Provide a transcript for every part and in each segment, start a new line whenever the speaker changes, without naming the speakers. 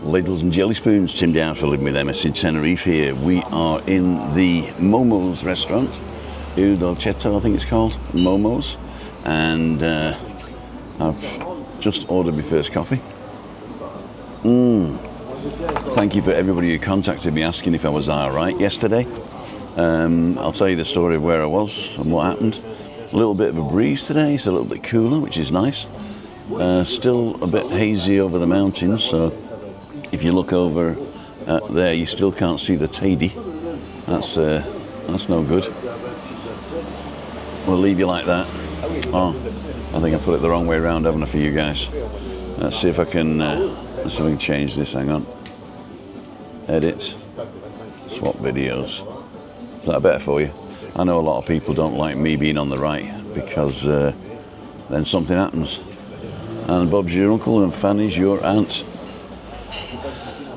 Ladles and jelly spoons, Tim Down for Living with MS in Tenerife here. We are in the Momo's restaurant, Il Dolcetto I think it's called, Momo's, and I've just ordered my first coffee. Thank you for everybody who contacted me asking if I was alright yesterday. I'll tell you the story of where I was and what happened. A little bit of a breeze today, it's a little bit cooler, which is nice. Still a bit hazy over the mountains, so if you look over there, you still can't see the Teide. That's no good. We'll leave you like that. Oh, I think I put it the wrong way around, haven't I, for you guys? Let's see if I can change this. Hang on. Edit. Swap videos. Is that better for you? I know a lot of people don't like me being on the right because then something happens. And Bob's your uncle and Fanny's your aunt.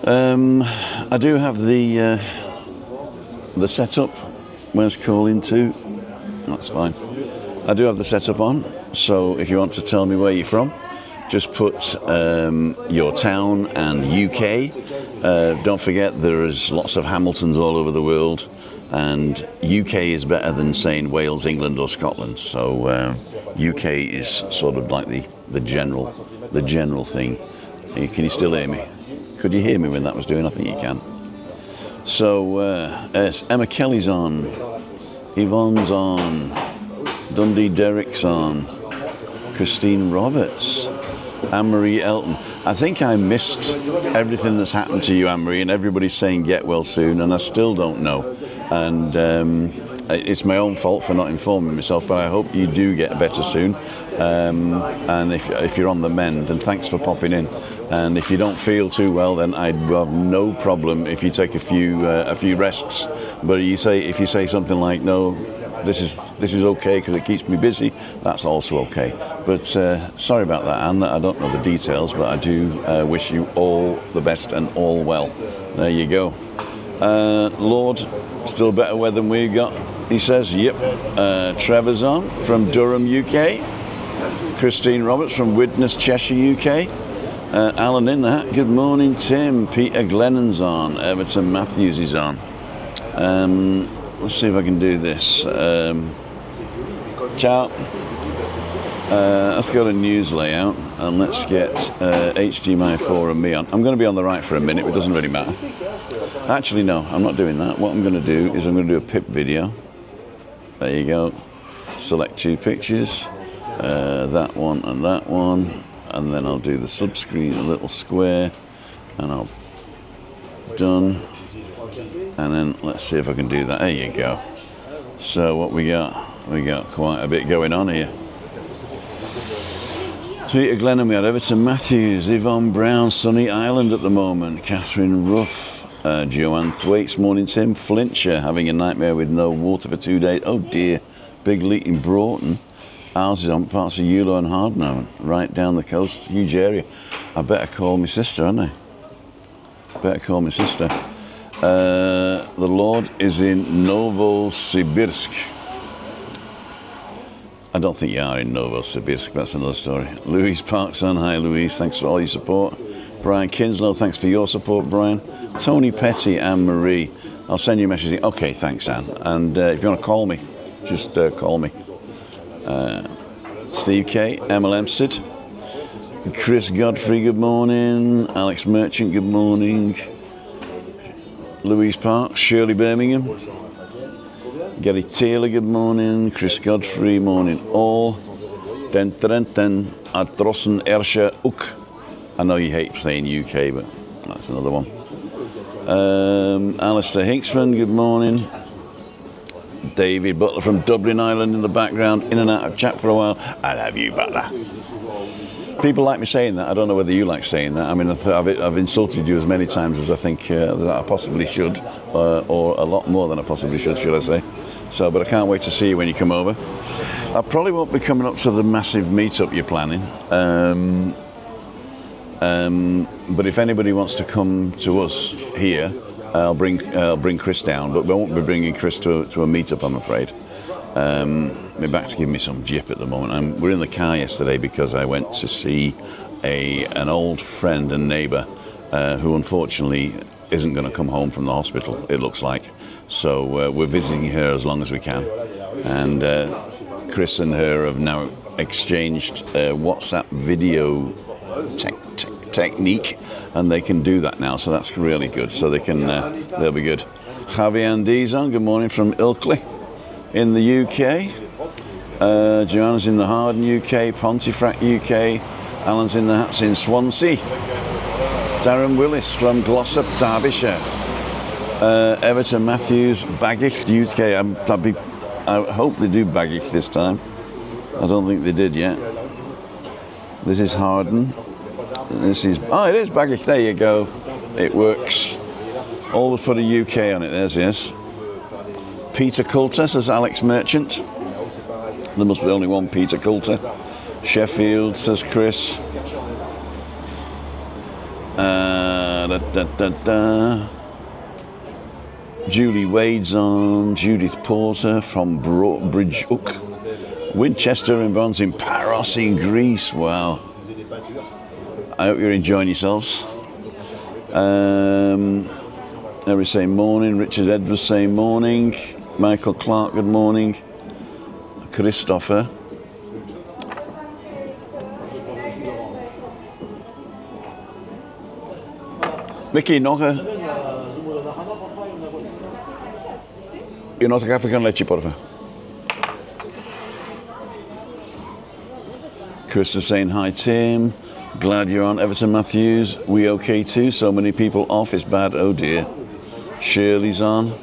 I do have the setup. Where's calling to? That's fine. I do have the setup on, so if you want to tell me where you're from, just put your town and UK. Don't forget there is lots of Hamiltons all over the world, and UK is better than saying Wales, England or Scotland. So UK is sort of like the general thing. Can you still hear me? Could you hear me when that was doing? I think you can. So Emma Kelly's on, Yvonne's on, Dundee Derrick's on, Christine Roberts, Anne-Marie Elton. I think I missed everything that's happened to you, Anne-Marie, and everybody's saying get well soon, and I still don't know. And it's my own fault for not informing myself, but I hope you do get better soon. And if you're on the mend, and thanks for popping in. And if you don't feel too well, then I'd have no problem if you take a few rests. But if you say something like, no, this is okay because it keeps me busy, that's also okay. But sorry about that, Anne. I don't know the details, but I do wish you all the best and all well. There you go. Lord, still better weather than we got, he says. Yep. Trevor's on from Durham, UK. Christine Roberts from Widnes, Cheshire, UK. Alan in the hat. Good morning, Tim. Peter Glennon's on. Everton Matthews is on. Let's see if I can do this. Ciao. Let's go to news layout and let's get HDMI 4 and me on. I'm going to be on the right for a minute, but it doesn't really matter. Actually, no, I'm not doing that. What I'm going to do is I'm going to do a pip video. There you go. Select two pictures. That one and that one. And then I'll do the subscreen, a little square. And I'll... Done. And then let's see if I can do that. There you go. So what we got? We got quite a bit going on here. Peter Glennon, we had Everton Matthews, Yvonne Brown, Sunny Island at the moment, Catherine Ruff, Joanne Thwaites, morning Tim, Flintshire, having a nightmare with no water for 2 days. Oh dear, big leak in Broughton. Ours is on parts of Eulo and Hardknow, right down the coast, huge area. I better call my sister, hadn't I? Better call my sister. The Lord is in Novosibirsk. I don't think you are in Novosibirsk, that's another story. Louise Parkson, hi Louise, thanks for all your support. Brian Kinslow, thanks for your support, Brian. Tony Petty, Anne-Marie, I'll send you a message. Okay, thanks, Anne. And if you want to call me, just call me. Steve K, Emma Lemstead, Chris Godfrey, good morning. Alex Merchant, good morning. Louise Parks, Shirley Birmingham. Gary Taylor, good morning. Chris Godfrey, morning all. Den Trenten, Adrossen Ersha Uk. I know you hate saying UK, but that's another one. Alistair Hinksman, good morning. David Butler from Dublin, Ireland in the background, in and out of chat for a while. I love you, Butler. People like me saying that. I don't know whether you like saying that. I mean, I've insulted you as many times as I think that I possibly should, or a lot more than I possibly should I say. So, but I can't wait to see you when you come over. I probably won't be coming up to the massive meetup you're planning. But if anybody wants to come to us here, I'll bring Chris down, but we won't be bringing Chris to a meetup, I'm afraid. My back's giving me some jip at the moment. We're in the car yesterday because I went to see an old friend and neighbour who unfortunately isn't going to come home from the hospital, it looks like. So we're visiting her as long as we can. And Chris and her have now exchanged WhatsApp video technique, and they can do that now, so that's really good. So they can, they'll be good. Javier and Dizon, good morning from Ilkley in the UK. Joanna's in the Harden, UK. Pontefract, UK. Alan's in the Hats in Swansea. Darren Willis from Glossop, Derbyshire. Everton Matthews, Baggish, UK. I hope they do Baggish this time. I don't think they did yet. This is Harden. This is, oh, it is Baggish. There you go. It works. Always put a UK on it. There's yes. Peter Coulter, says Alex Merchant. There must be only one Peter Coulter. Sheffield, says Chris. Julie Wade's on. Judith Porter from Bridge Hook. Winchester and Bonds in Paros in Greece. Wow. I hope you're enjoying yourselves. Every saying morning. Richard Edwards saying morning. Michael Clark, good morning. Christopher. Vicky, nog een café con leche, por favor. Chris is saying hi, Tim. Glad you're on. Everton Matthews, we okay too? So many people off, it's bad, oh dear. Shirley's on.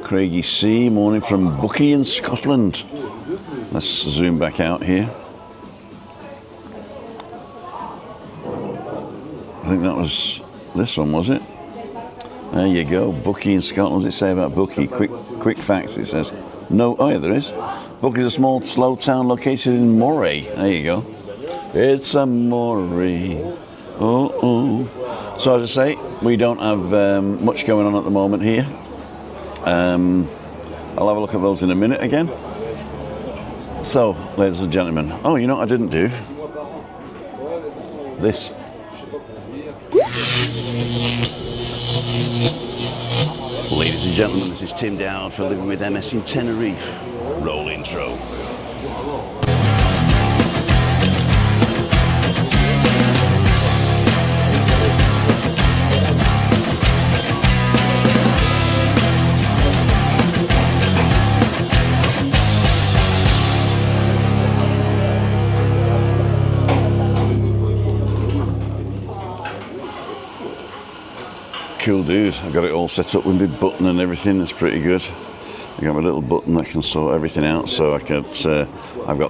Craigie C, morning from Buckie in Scotland. Let's zoom back out here. I think that was this one, was it? There you go, Buckie in Scotland. What does it say about Buckie? Quick facts, it says. No, oh yeah, there is. Buckie is a small, slow town located in Moray. There you go. It's a Moray. Oh. So as I say, we don't have much going on at the moment here. I'll have a look at those in a minute again. So, ladies and gentlemen, oh, you know what I didn't do? This. Ladies and gentlemen, this is Tim Dowd for Living with MS in Tenerife. Roll intro. Cool dude. I've got it all set up with my button and everything. It's pretty good. I've got my little button that can sort everything out. So I've got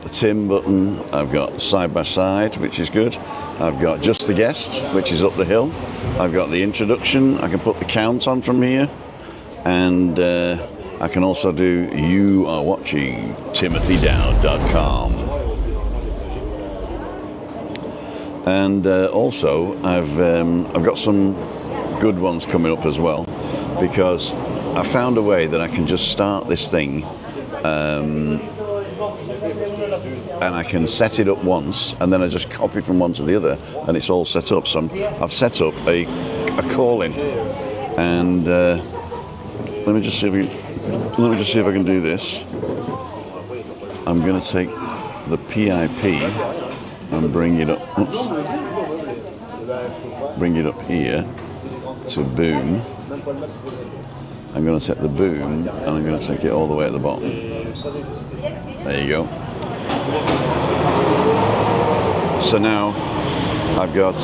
the Tim button. I've got side by side, which is good. I've got just the guest, which is up the hill. I've got the introduction. I can put the count on from here, and I can also do you are watching timothydowd.com. And also I've got some good ones coming up as well, because I found a way that I can just start this thing and I can set it up once, and then I just copy from one to the other, and it's all set up. So I've set up a call-in, and let me just see if I can do this. I'm going to take the PIP and bring it up. Bring it up here to boom. I'm going to set the boom, and I'm going to take it all the way at the bottom. There you go. So now I've got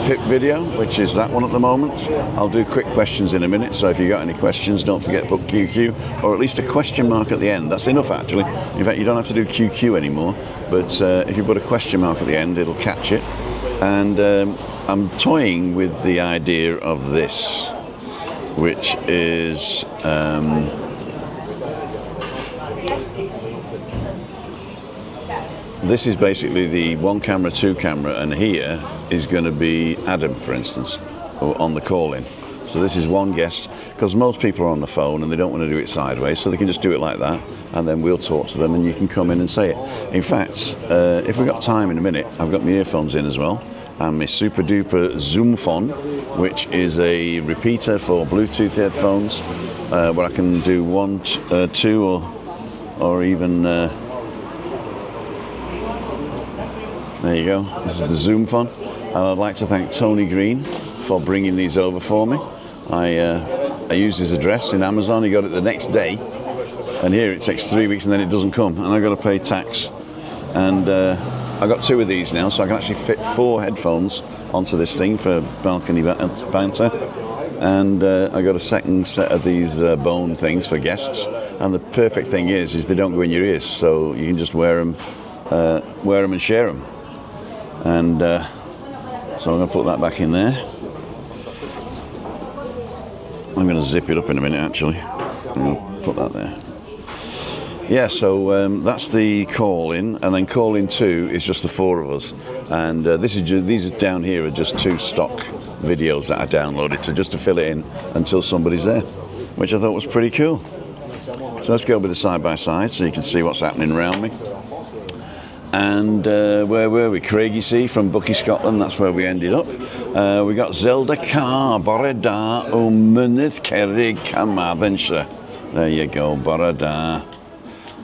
PIP video, which is that one at the moment. I'll do quick questions in a minute, so if you've got any questions, don't forget to put QQ, or at least a question mark at the end. That's enough, actually. In fact, you don't have to do QQ anymore, but if you put a question mark at the end, it'll catch it. And I'm toying with the idea of this, which is this is basically the one camera, two camera, and here is going to be Adam, for instance, on the call-in. So this is one guest, because most people are on the phone and they don't want to do it sideways, so they can just do it like that, and then we'll talk to them and you can come in and say it. In fact, if we've got time in a minute, I've got my earphones in as well, and my super duper Zoom phone, which is a repeater for Bluetooth headphones, where I can do 1, 2, or even there you go. This is the Zoom phone, and I'd like to thank Tony Green for bringing these over for me. I used his address in Amazon. He got it the next day, and here it takes 3 weeks and then it doesn't come, and I got to pay tax. And I got 2 of these now, so I can actually fit 4 headphones onto this thing for balcony banter. And I got a second set of these bone things for guests. And the perfect thing is they don't go in your ears, so you can just wear them and share them. And so I'm going to put that back in there. I'm going to zip it up in a minute, actually. I'm going to put that there. Yeah, so that's the call-in, and then call-in 2 is just the 4 of us. And these are down here are just 2 stock videos that I downloaded just to fill it in until somebody's there, which I thought was pretty cool. So let's go with the side-by-side so you can see what's happening around me. And where were we? Craigiesea from Buckie, Scotland. That's where we ended up. We got Zelda Carr, Borada, Mynydd Cerrig, Carmarthenshire. There you go, Borada.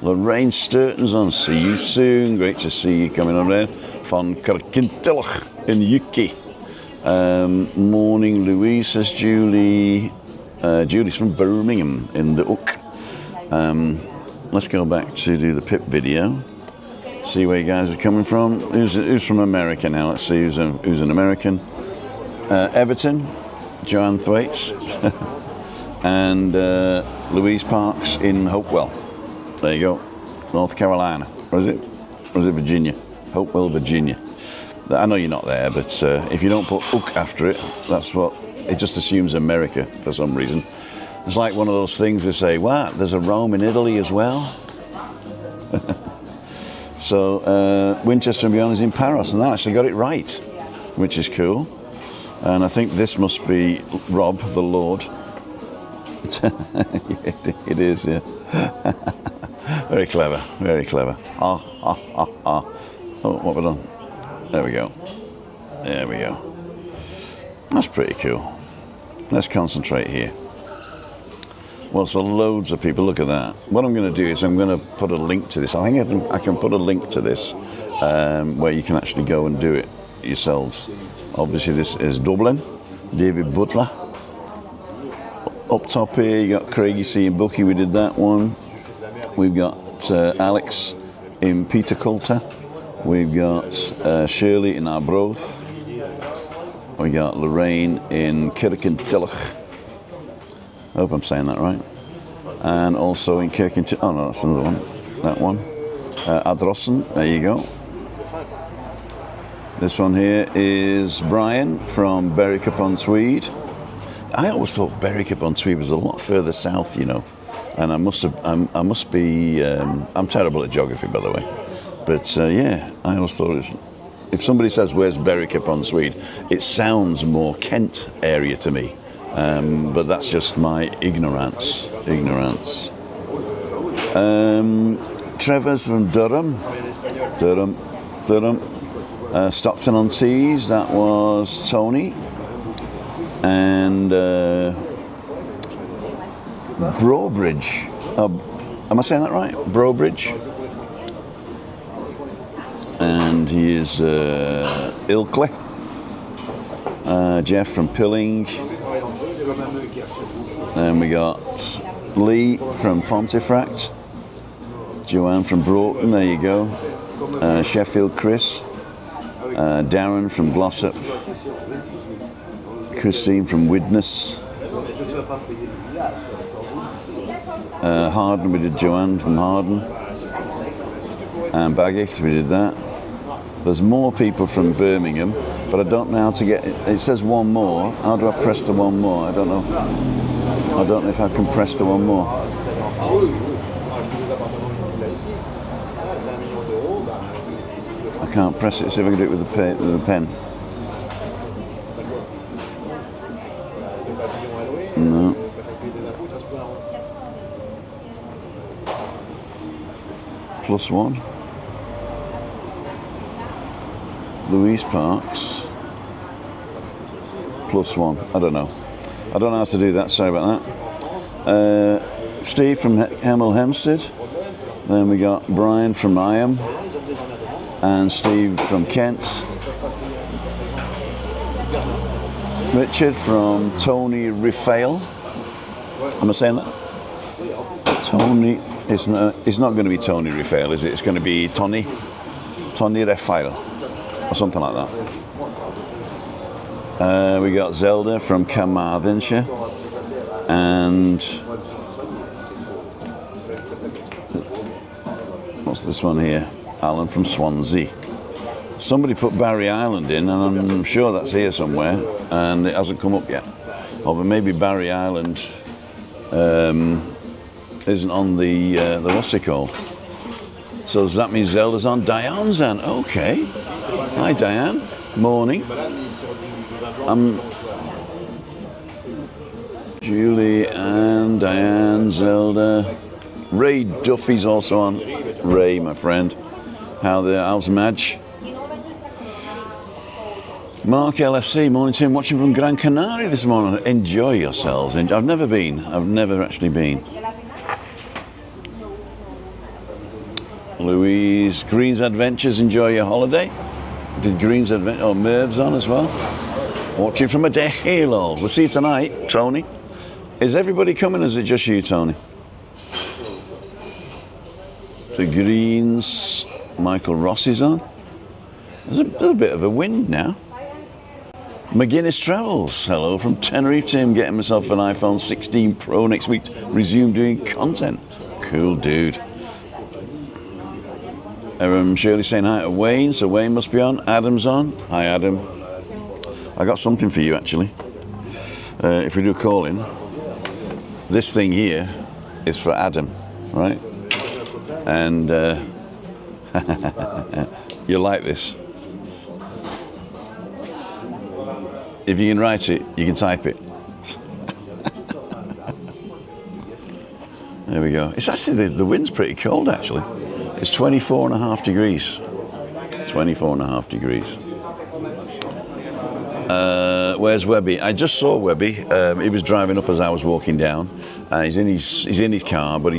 Lorraine Sturton's on. See you soon. Great to see you coming on there. Von Kirkintilch in Yuki. Morning, Louise, says Julie. Julie's from Birmingham in the Ook. Let's go back to do the PIP video. See where you guys are coming from. Who's from America now? Let's see who's an American. Everton, Joanne Thwaites, and Louise Parks in Hopewell. There you go, North Carolina. Or is it Virginia? Hopewell, Virginia. I know you're not there, but if you don't put Ook after it, that's what it just assumes America for some reason. It's like one of those things they say, what? There's a Rome in Italy as well? So Winchester and Beyond is in Paros, and I actually got it right, which is cool. And I think this must be Rob, the Lord. It is, yeah. Very clever, very clever. Oh, what have I done? There we go. There we go. That's pretty cool. Let's concentrate here. Well, so loads of people, look at that. What I'm going to do is I'm going to put a link to this. I think I can put a link to this where you can actually go and do it yourselves. Obviously, this is Dublin, David Butler. Up top here, you got Craigiesea and Buckie, we did that one. We've got Alex in Peter Coulter. We've got Shirley in Arbroath. We got Lorraine in Kirkintilch. I hope I'm saying that right. And also in Kirkintilch. Oh no, that's another one. That one. Ardrossan. There you go. This one here is Brian from Berwick-upon-Tweed. I always thought Berwick-upon-Tweed was a lot further south, you know. And I must be. I'm terrible at geography, by the way. But yeah, I always thought it was. If somebody says where's Berwick-upon-Tweed, it sounds more Kent area to me. But that's just my ignorance. Trevor's from Durham. Stockton-on-Tees, that was Tony. And Brobridge. Am I saying that right? Brobridge. And he is Ilkley. Jeff from Pilling. Then we got Lee from Pontefract. Joanne from Broughton, there you go. Sheffield Chris. Darren from Glossop. Christine from Widnes. Harden, we did Joanne from Harden. And Baggitt, we did that. There's more people from Birmingham, but I don't know how to get it. It says one more. How do I press the one more? I don't know. I don't know if I can press the one more. I can't press it. See if I can do it with a pen. No. +1. Louise Parks. +1. I don't know. I don't know how to do that. Sorry about that. Steve from Hemel Hempstead. Then we got Brian from Iam. And Steve from Kent. Richard from Tony Raphael. Am I saying that? Tony. It's not going to be Tony Raphael, is it? It's going to be Tony Raphael or something like that. We got Zelda from Carmarthenshire, and what's this one here? Alan from Swansea. Somebody put Barry Island in, and I'm sure that's here somewhere, and it hasn't come up yet. Or maybe Barry Island isn't on the what's it called? So does that mean Zelda's on? Diane's on. Okay. Hi Diane. Morning. Julie and Diane, Zelda. Ray Duffy's also on. Ray, my friend. How's Madge? Mark LFC, morning Tim, watching from Gran Canaria this morning. Enjoy yourselves. I've never been. I've never actually been. Louise, Green's Adventures, enjoy your holiday. Did Green's Adventures, Merv's on as well. Watching from a halo. We'll see you tonight, Tony. Is everybody coming, or is it just you, Tony? The Greens, Michael Ross is on. There's a bit of a wind now. McGuinness Travels, hello from Tenerife, Tim, getting myself an iPhone 16 Pro next week to resume doing content. Cool dude. Shirley saying hi to Wayne, so Wayne must be on. Adam's on. Hi Adam. I got something for you actually. If we do call in, this thing here is for Adam, right? And you'll like this. If you can write it, you can type it. There we go. It's actually, the wind's pretty cold actually. It's 24.5 degrees. 24.5 degrees. Where's Webby? I just saw Webby. He was driving up as I was walking down. He's in his car, but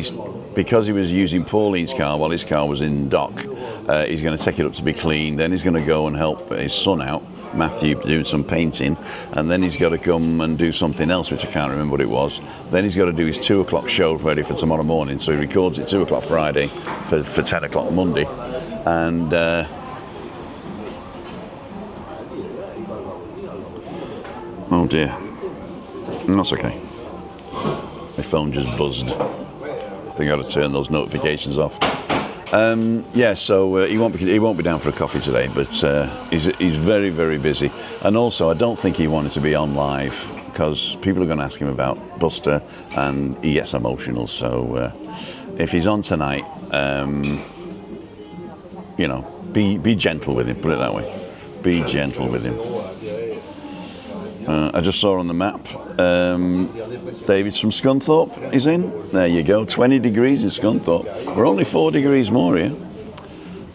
because he was using Pauline's car while his car was in dock, he's going to take it up to be cleaned. Then he's going to go and help his son out, Matthew, doing some painting, and then he's got to come and do something else, which I can't remember what it was. Then he's got to do his 2 o'clock show ready for tomorrow morning, so he records it 2 o'clock Friday for 10 o'clock Monday. And oh dear, that's okay. My phone just buzzed. I think I got to turn those notifications off. Yeah, so he won't be down for a coffee today, but he's very, very busy. And also, I don't think he wanted to be on live because people are going to ask him about Buster, and he gets emotional. So if he's on tonight, you know, be gentle with him. Put it that way. Be gentle with him. I just saw on the map, David's from Scunthorpe is in. There you go, 20 degrees in Scunthorpe. We're only 4 degrees more here.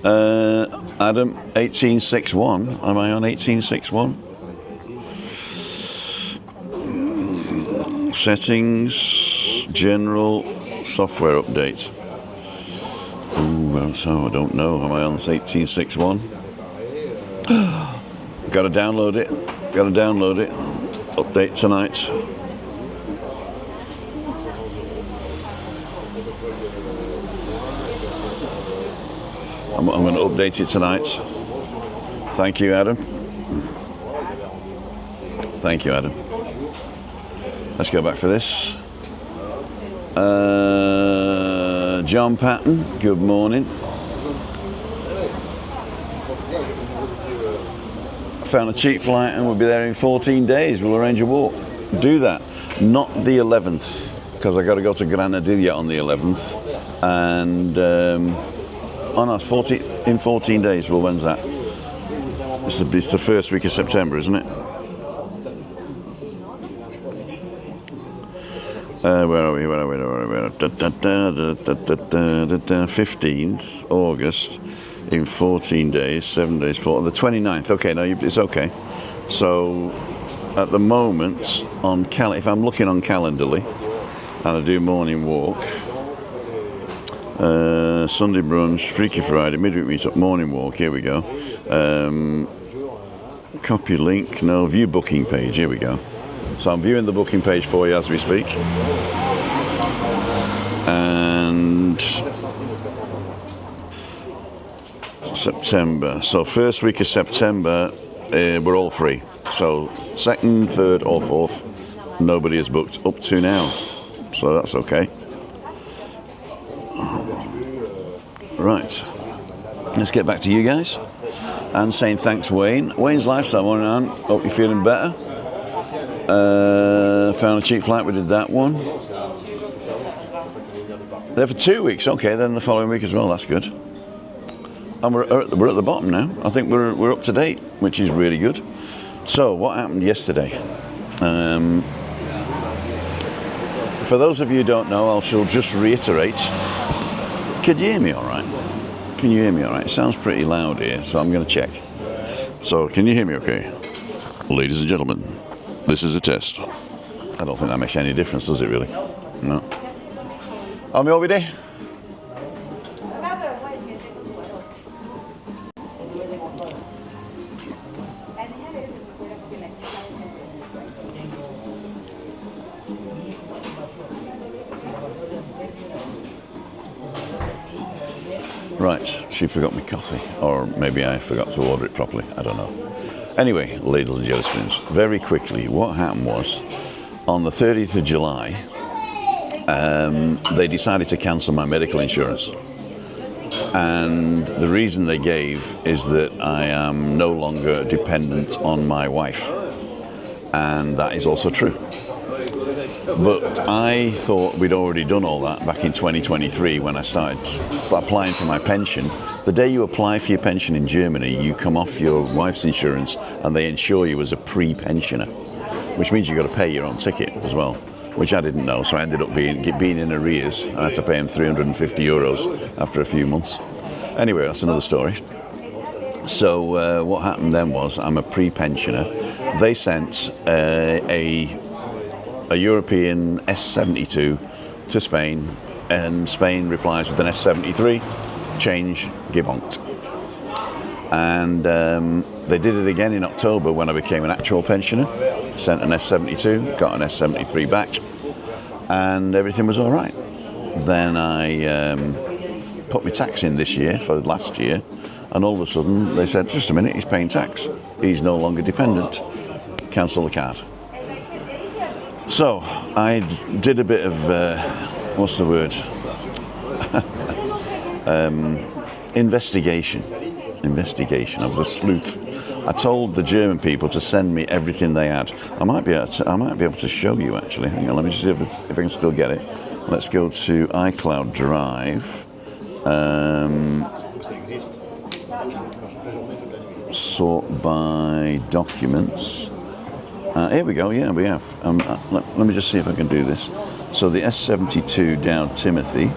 Adam, 1861. Am I on 1861? Settings, general, software update. Ooh, so I don't know. Am I on 1861? Got to download it. Got to download it. Update tonight. I'm going to update it tonight. Thank you, Adam. Thank you, Adam. Let's go back for this. John Patton, good morning. Found a cheap flight and we'll be there in 14 days. We'll arrange a walk. Do that. Not the 11th, because I got to go to Granadilla on the 11th. And oh no, it's 14 days. Well, when's that? It's the first week of September, isn't it? Where are we? 15th August. In 14 days, 7 days, the 29th. Okay, no, it's okay. So at the moment, if I'm looking on Calendly, and I do morning walk, Sunday brunch, Freaky Friday, midweek meetup, morning walk, here we go. Copy link, no, view booking page, here we go. So I'm viewing the booking page for you as we speak. And September, so first week of September, we're all free. So 2nd, 3rd or 4th, nobody is booked up to now. So that's okay. Right, let's get back to you guys. And saying thanks, Wayne. Wayne's Lifestyle morning on. Hope you're feeling better. Found a cheap flight, we did that one. There for 2 weeks, okay, then the following week as well, that's good. And we're at the bottom now. I think we're up to date, which is really good. So, what happened yesterday? For those of you who don't know, I shall just reiterate. Could you hear me all right? Can you hear me all right? It sounds pretty loud here, so I'm going to check. So, can you hear me okay? Ladies and gentlemen, this is a test. I don't think that makes any difference, does it really? No. Am I over there? Right, she forgot my coffee, or maybe I forgot to order it properly, I don't know. Anyway, ladies and gentlemen, very quickly, what happened was, on the 30th of July, they decided to cancel my medical insurance. And the reason they gave is that I am no longer dependent on my wife. And that is also true. But I thought we'd already done all that back in 2023 when I started applying for my pension. The day you apply for your pension in Germany, you come off your wife's insurance and they insure you as a pre-pensioner, which means you've got to pay your own ticket as well, which I didn't know. So I ended up being in arrears. I had to pay him €350 after a few months. Anyway, that's another story. So what happened then was I'm a pre-pensioner. They sent a European S72 to Spain, and Spain replies with an S73, change, gibonked. And they did it again in October when I became an actual pensioner, sent an S72, got an S73 back, and everything was all right. Then I put my tax in this year for last year, and all of a sudden they said, just a minute, he's paying tax, he's no longer dependent, cancel the card. So I did a bit of, what's the word? Investigation. I was a sleuth. I told the German people to send me everything they had. I might be able to show you actually. Hang on, let me just see if I can still get it. Let's go to iCloud Drive. Sort by documents. Here we go, yeah, we have. Let me just see if I can do this. So the S72 down Timothy.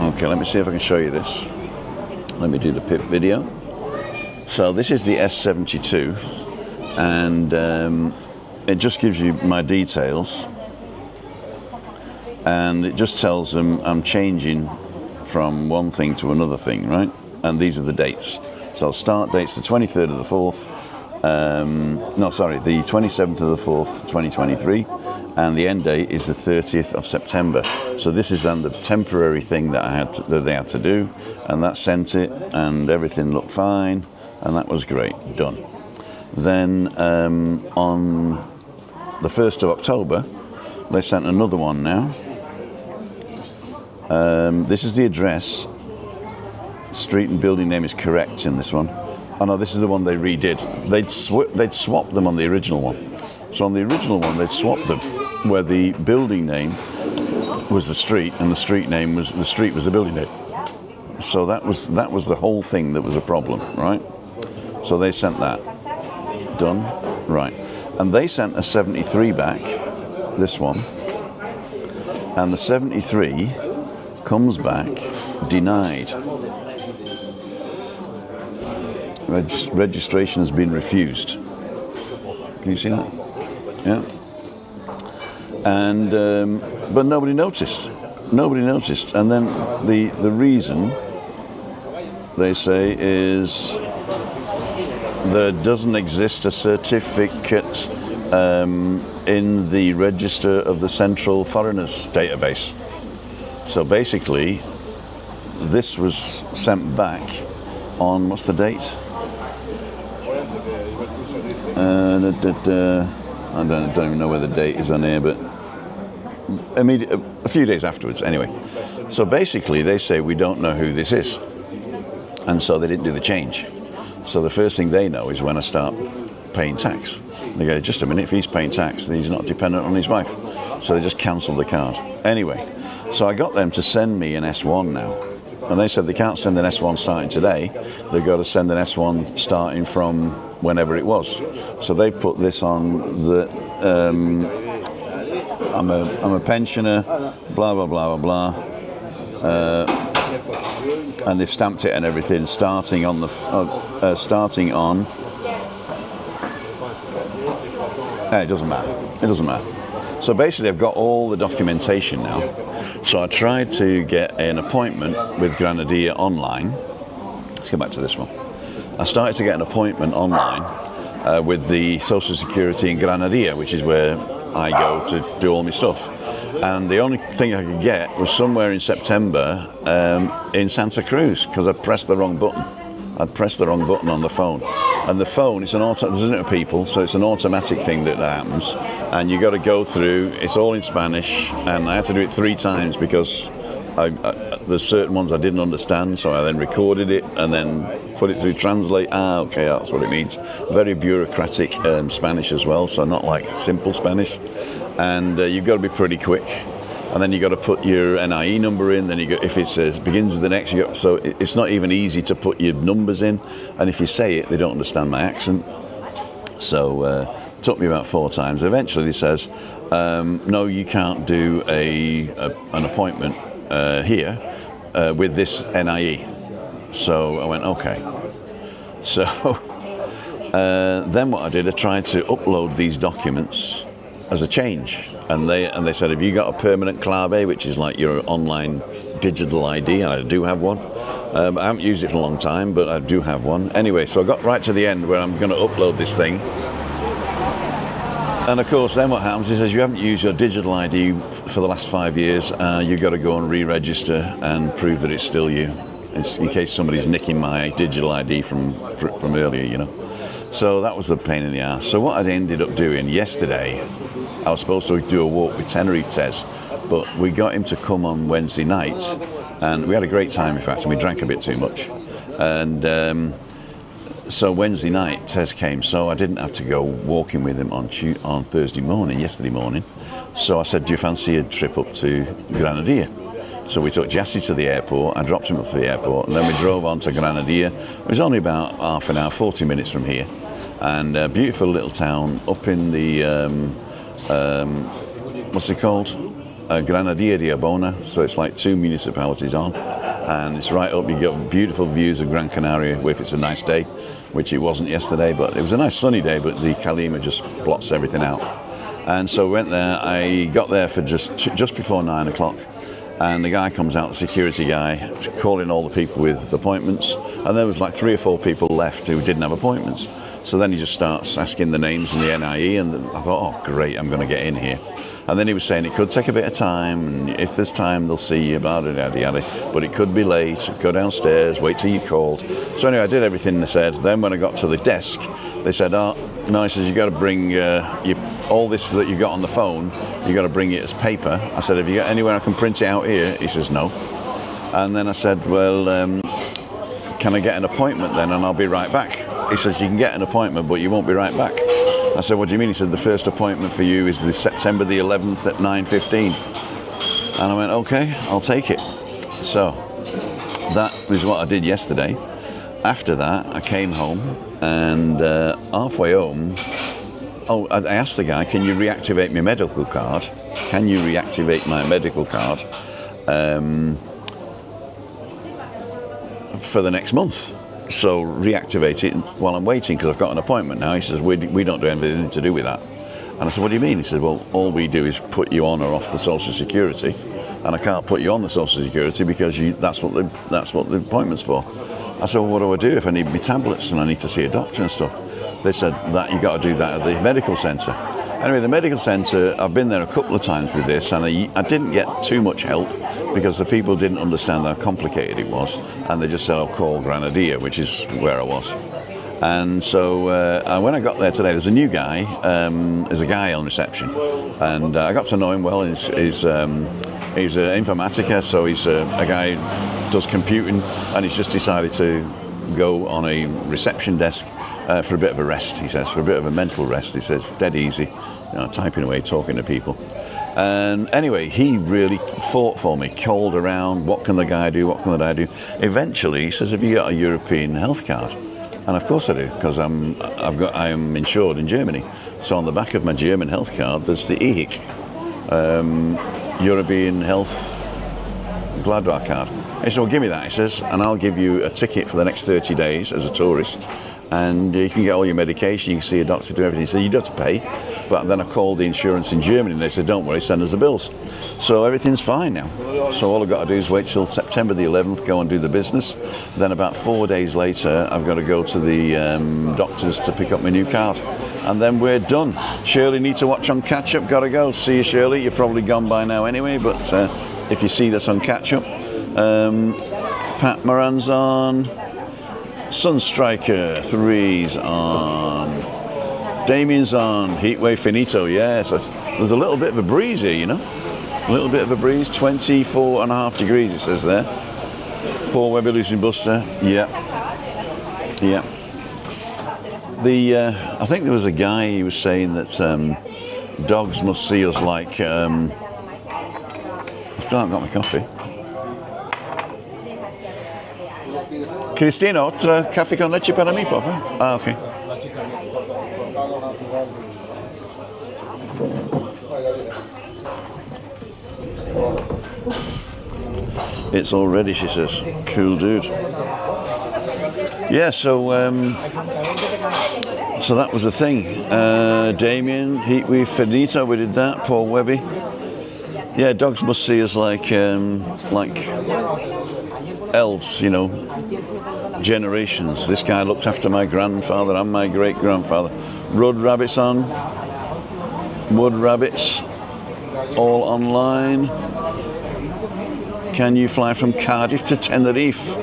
Okay, let me see if I can show you this. Let me do the PIP video. So this is the S72, and it just gives you my details. And it just tells them I'm changing from one thing to another thing, right? And these are the dates. So start date's the 23rd of the 4th, the 27th of the 4th, 2023, and the end date is the 30th of September. So this is then the temporary thing that they had to do, and that sent it, and everything looked fine, and that was great, done. Then on the 1st of October, they sent another one now. This is the address. Street and building name is correct in this one. Oh no, this is the one they redid. They'd swapped them on the original one. So on the original one, they'd swapped them, where the building name was the street and the street was the building name. So that was the whole thing that was a problem, right? So they sent that. Done. Right. And they sent a 73 back, this one. And the 73 comes back denied. registration has been refused. Can you see that? Yeah. And but nobody noticed. Nobody noticed. And then the reason they say is there doesn't exist a certificate in the register of the Central Foreigners database. So basically, this was sent back on, what's the date? I don't even know where the date is on here, but a few days afterwards, anyway. So basically, they say we don't know who this is. And so they didn't do the change. So the first thing they know is when I start paying tax. They go, just a minute, if he's paying tax, then he's not dependent on his wife. So they just cancelled the card. Anyway, so I got them to send me an S1 now. And they said they can't send an S1 starting today. They've got to send an S1 starting from whenever it was. So they put this on the, I'm a pensioner, blah, blah, blah, blah, blah. And they've stamped it and everything, starting on it doesn't matter. It doesn't matter. So basically, I've got all the documentation now. So I tried to get an appointment with Granadilla online. Let's go back to this one. I started to get an appointment online with the Social Security in Granadilla, which is where I go to do all my stuff. And the only thing I could get was somewhere in September in Santa Cruz, because I pressed the wrong button. I'd pressed the wrong button on the phone. And the phone, it's there's no people, so it's an automatic thing that happens. And you got to go through, it's all in Spanish, and I had to do it 3 times because there's certain ones I didn't understand, so I then recorded it and then put it through Translate. Okay, that's what it means. Very bureaucratic Spanish as well, so not like simple Spanish. And you've got to be pretty quick. And then you got to put your NIE number in. Then if it begins with an X, so it's not even easy to put your numbers in. And if you say it, they don't understand my accent. So it took me about 4 times. Eventually, they says, no, you can't do an appointment here with this NIE. So I went, okay. So then what I did, I tried to upload these documents as a change, and they said, have you got a permanent clave, which is like your online digital ID? And I do have one. I haven't used it for a long time, but I do have one. Anyway, so I got right to the end where I'm going to upload this thing. And of course, then what happens is, you haven't used your digital ID for the last 5 years, you've got to go and re-register and prove that it's still you. It's in case somebody's nicking my digital ID from earlier, you know. So that was the pain in the ass. So what I ended up doing yesterday, I was supposed to do a walk with Tenerife Tez, but we got him to come on Wednesday night, and we had a great time, in fact, and we drank a bit too much. And so Wednesday night, Tez came, so I didn't have to go walking with him on yesterday morning. So I said, do you fancy a trip up to Granadilla? So we took Jassy to the airport, I dropped him off at the airport, and then we drove on to Granadilla. It was only about half an hour, 40 minutes from here. And a beautiful little town up in the, what's it called? Granadilla de Abona, so it's like 2 municipalities on. And it's right up, you get beautiful views of Gran Canaria if it's a nice day, which it wasn't yesterday, but it was a nice sunny day, but the Calima just blots everything out. And so we went there, I got there for just before 9 o'clock. And the guy comes out, the security guy, calling all the people with appointments. And there was like 3 or 4 people left who didn't have appointments. So then he just starts asking the names and the NIE, and I thought, oh great, I'm going to get in here. And then he was saying it could take a bit of time, and if there's time they'll see you, blah, blah, blah, blah, blah. But it could be late, go downstairs, wait till you're called. So anyway, I did everything they said. Then when I got to the desk, they said, oh, no, he says, you got to bring all this that you got on the phone, you got to bring it as paper. I said, have you got anywhere I can print it out here? He says, no. And then I said, well, can I get an appointment then, and I'll be right back? He says, you can get an appointment, but you won't be right back. I said, what do you mean? He said, the first appointment for you is September the 11th at 9:15. And I went, okay, I'll take it. So that was what I did yesterday. After that, I came home, and halfway home, I asked the guy, can you reactivate my medical card? Can you reactivate my medical card for the next month? So reactivate it while I'm waiting because I've got an appointment now. He says, we don't do anything to do with that. And I said, what do you mean? He said, well, all we do is put you on or off the Social Security, and I can't put you on the Social Security because that's what the appointment's for. I said, well, what do I do if I need my tablets and I need to see a doctor and stuff? They said that you got to do that at the medical centre. Anyway, the medical centre, I've been there a couple of times with this, and I didn't get too much help because the people didn't understand how complicated it was, and they just said, I'll call Grenadier, which is where I was. And so when I got there today, there's a new guy, there's a guy on reception, and I got to know him well. He's an informatica, so he's a guy who does computing, and he's just decided to go on a reception desk for a bit of a rest, he says, for a bit of a mental rest. He says, dead easy, typing away, talking to people. And anyway, he really fought for me, called around, what can the guy do, what can the guy do? Eventually, he says, have you got a European health card? And of course I do, because I am insured in Germany. So on the back of my German health card, there's the EHIC, European Health Gladbach card. He said, well, give me that, he says, and I'll give you a ticket for the next 30 days as a tourist, and you can get all your medication, you can see a doctor, do everything. So you do have to pay, but then I called the insurance in Germany, and they said, don't worry, send us the bills. So everything's fine now. So all I've got to do is wait till September the 11th, go and do the business. Then about 4 days later, I've got to go to the doctors to pick up my new card. And then we're done. Shirley, need to watch on Catch Up, gotta go. See you, Shirley. You're probably gone by now anyway, but if you see this on Catch Up, Pat Moran's on, Sunstriker 3's on, Damien's on, Heatwave Finito, yes. There's a little bit of a breeze here, a little bit of a breeze, 24.5 degrees it says there. Paul Webber losing Buster, yeah. I think there was a guy, he was saying that dogs must see us like, I still haven't got my coffee. Cristina, otra caffè con leche para mí, por favor? Ah, okay. It's all ready, she says. Cool dude. Yeah, so that was the thing. Damien, Heatwave Finito, we did that. Paul Webby. Yeah, dogs must see us like elves, generations. This guy looked after my grandfather and my great-grandfather. Road rabbits on. Wood rabbits. All online. Can you fly from Cardiff to Tenerife?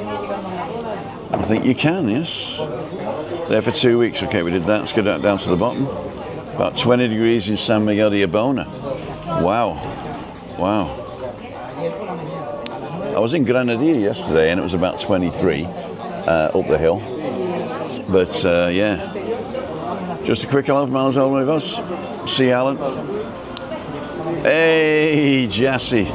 I think you can, yes. There for 2 weeks. Okay, we did that. Let's go down to the bottom. About 20 degrees in San Miguel de Abona. Wow. I was in Grenadier yesterday and it was about 23 up the hill. But yeah. Just a quick hello from Alan's all with us. See Alan. Hey, Jassy.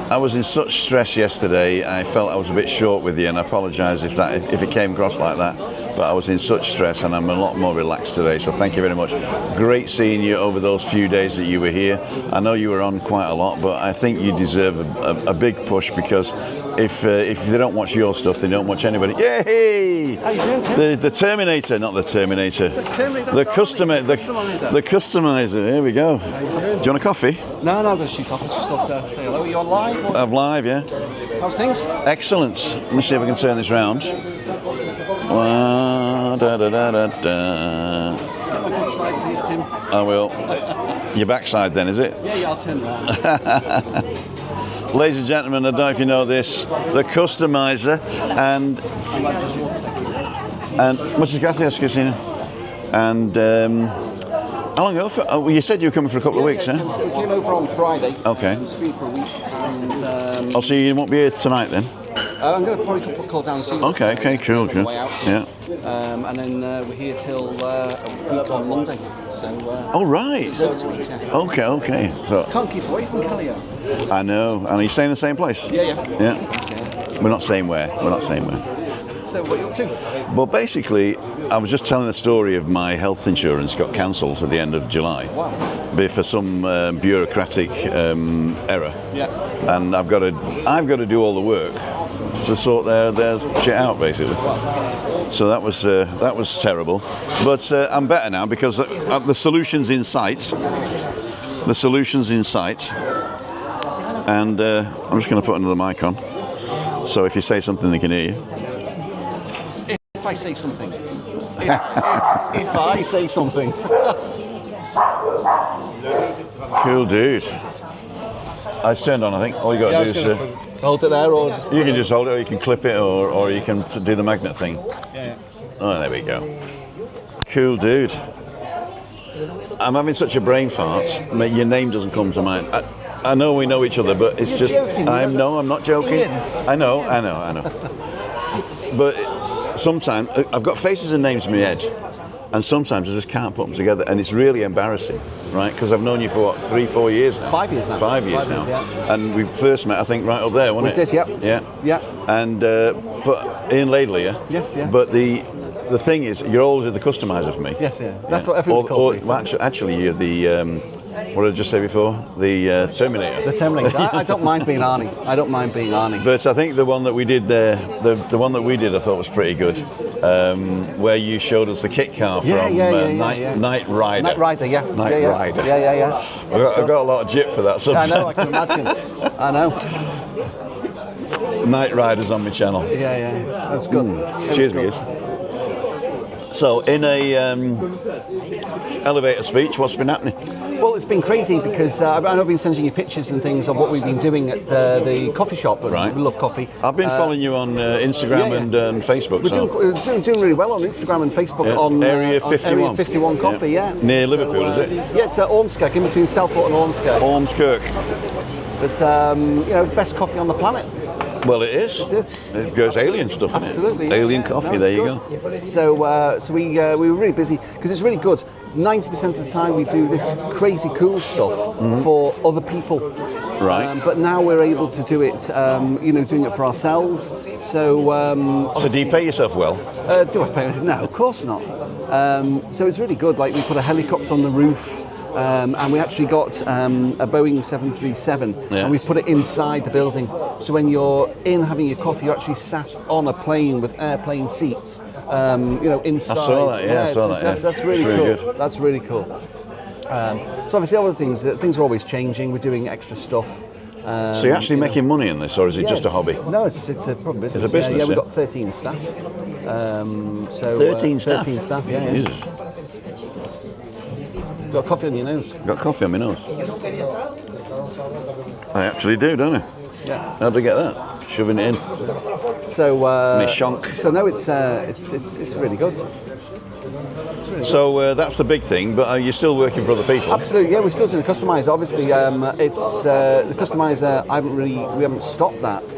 I was in such stress yesterday. I felt I was a bit short with you, and I apologise if it came across like that. But I was in such stress, and I'm a lot more relaxed today. So thank you very much. Great seeing you over those few days that you were here. I know you were on quite a lot, but I think you deserve a big push, because if they don't watch your stuff, they don't watch anybody. Yay!
How you doing, Tim?
The Terminator, not the Terminator. The customizer. Here we go.
How you doing?
Do you want a coffee?
No, I'm going to shoot off. I just thought to say hello. Are you on live? Or?
I'm live, yeah.
How's things?
Excellent. Let me see if I can turn this round. Da, da, da, da, da.
Get my good side, please, Tim.
I will. Your backside then, is it?
Yeah, I'll turn around.
Ladies and gentlemen, I don't know if you know this, the customizer and muchas gracias, Cristina. And how long ago? Oh, you said you were coming for a couple of weeks,
yeah?
Huh?
We came over on Friday.
Okay.
For a week. And,
I'll see you won't be here tonight then.
I'm going to probably call down and see you.
Okay, cool. Yeah.
And then we're here till a week on Monday. So.
Oh right.
It's over 2 weeks. Yeah.
Okay. So.
Can't keep away from Callio.
I know. And are you staying in the same place?
Yeah.
We're not saying where.
So what are you up to?
Well, basically, I was just telling the story of my health insurance got cancelled at the end of July.
Wow.
For some bureaucratic error.
Yeah.
And I've got to do all the work to sort their shit out, basically. So that was terrible. But I'm better now because the solution's in sight. The solution's in sight. And I'm just going to put another mic on. So if you say something, they can hear you.
If I say something. If I say something.
Cool, dude. It's turned on, I think. All you got to do is
hold it there, or just.
You can just hold it, or you can clip it, or you can do the magnet thing.
Yeah.
Oh, there we go. Cool, dude. I'm having such a brain fart. Your name doesn't come to mind. I know we know each other, but it's
You're
just.
Joking,
I'm not joking.
Ian.
I know. But sometimes I've got faces and names in my head, and sometimes I just can't put them together, and it's really embarrassing, right? Because I've known you for what, 3-4 years now.
5 years now.
5 years now.
Yeah.
And we first met, I think, right up there, wasn't it?
We did, yep.
Yeah.
Yeah.
And but Ian Laidley, yeah.
Yes, yeah.
But the thing is, you're always the customiser for me.
Yes, yeah. That's what everybody calls me.
Well, actually, you're the. What did I just say before? The Terminator.
The Terminator. I don't mind being Arnie. I don't mind being Arnie.
But I think the one that we did there, the one that we did, I thought was pretty good. Where you showed us the kit car from Night Rider.
Night Rider, yeah.
Night Rider.
Yeah.
I got a lot of jip for that subject.
I know, I can imagine. I know.
Night Rider's on my channel.
Yeah. That's good.
Cheers, guys. So, in a elevator speech, what's been happening?
Well, it's been crazy because I've been sending you pictures and things of what we've been doing at the coffee shop.
Right.
We love coffee.
I've been following you on Instagram and Facebook.
We're doing really well on Instagram and Facebook on
Area 51.
Area 51 Coffee, yeah.
Near Liverpool, is it?
Yeah, it's at Ormskirk, in between Southport and Ormskirk.
Ormskirk.
But, best coffee on the planet.
Well, it is.
It is.
It goes alien stuff, isn't it?
Absolutely.
Alien coffee, there you go.
So we were really busy because it's really good. 90% of the time we do this crazy cool stuff for other people.
Right.
But now we're able to do it, doing it for ourselves. So
do you pay yourself well?
Do I pay? No, of course not. So it's really good. Like we put a helicopter on the roof. And we actually got a Boeing 737 and we've put it inside the building. So when you're in having your coffee, you're actually sat on a plane with airplane seats, inside.
I saw that,
That's really cool. Good. That's really cool. So obviously other things are always changing. We're doing extra stuff.
So you're actually making money in this, or is it just a hobby?
No, it's a proper business.
It's a business,
we've got 13 staff.
13 staff?
13 staff, yeah.
Jesus.
Got coffee on your nose.
Got coffee on my nose. I actually do, don't I?
Yeah.
How'd I get that? Shoving it in.
So.
Me shonk.
So no, it's really good.
So that's the big thing, but are you still working for other people?
Absolutely, yeah. We're still doing a customizer. Obviously, it's the customizer. We haven't stopped that.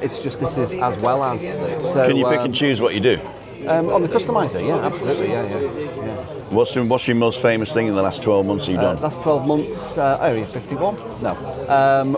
It's just this is as well as. So,
can you pick and choose what you do?
On the customizer, yeah, absolutely, yeah.
What's your most famous thing in the last 12 months you've done?
Last 12 months, Area 51. No,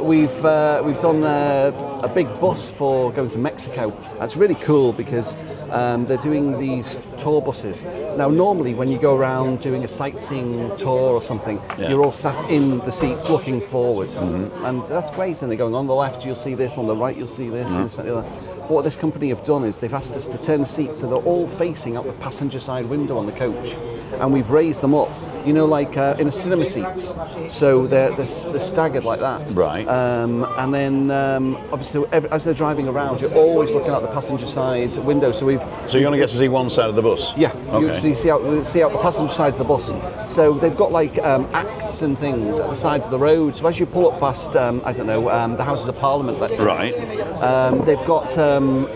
we've done a big bus for going to Mexico. That's really cool because they're doing these tour buses. Now, normally when you go around doing a sightseeing tour or something, you're all sat in the seats looking forward, and that's great. And they're going on the left, you'll see this; on the right, you'll see this, and this, that, and the other. But what this company have done is they've asked us to turn the seats so they're all facing out the passenger side window on the coach, and we've raised them up, like in a cinema seats. So they're staggered like that.
Right.
And then obviously as they're driving around, you're always looking out the passenger side window. So you
only get to see one side of the bus?
Yeah.
Okay.
So you see out the passenger side of the bus. So they've got like acts and things at the side of the road. So as you pull up past, the Houses of Parliament, let's say.
Right.
They've got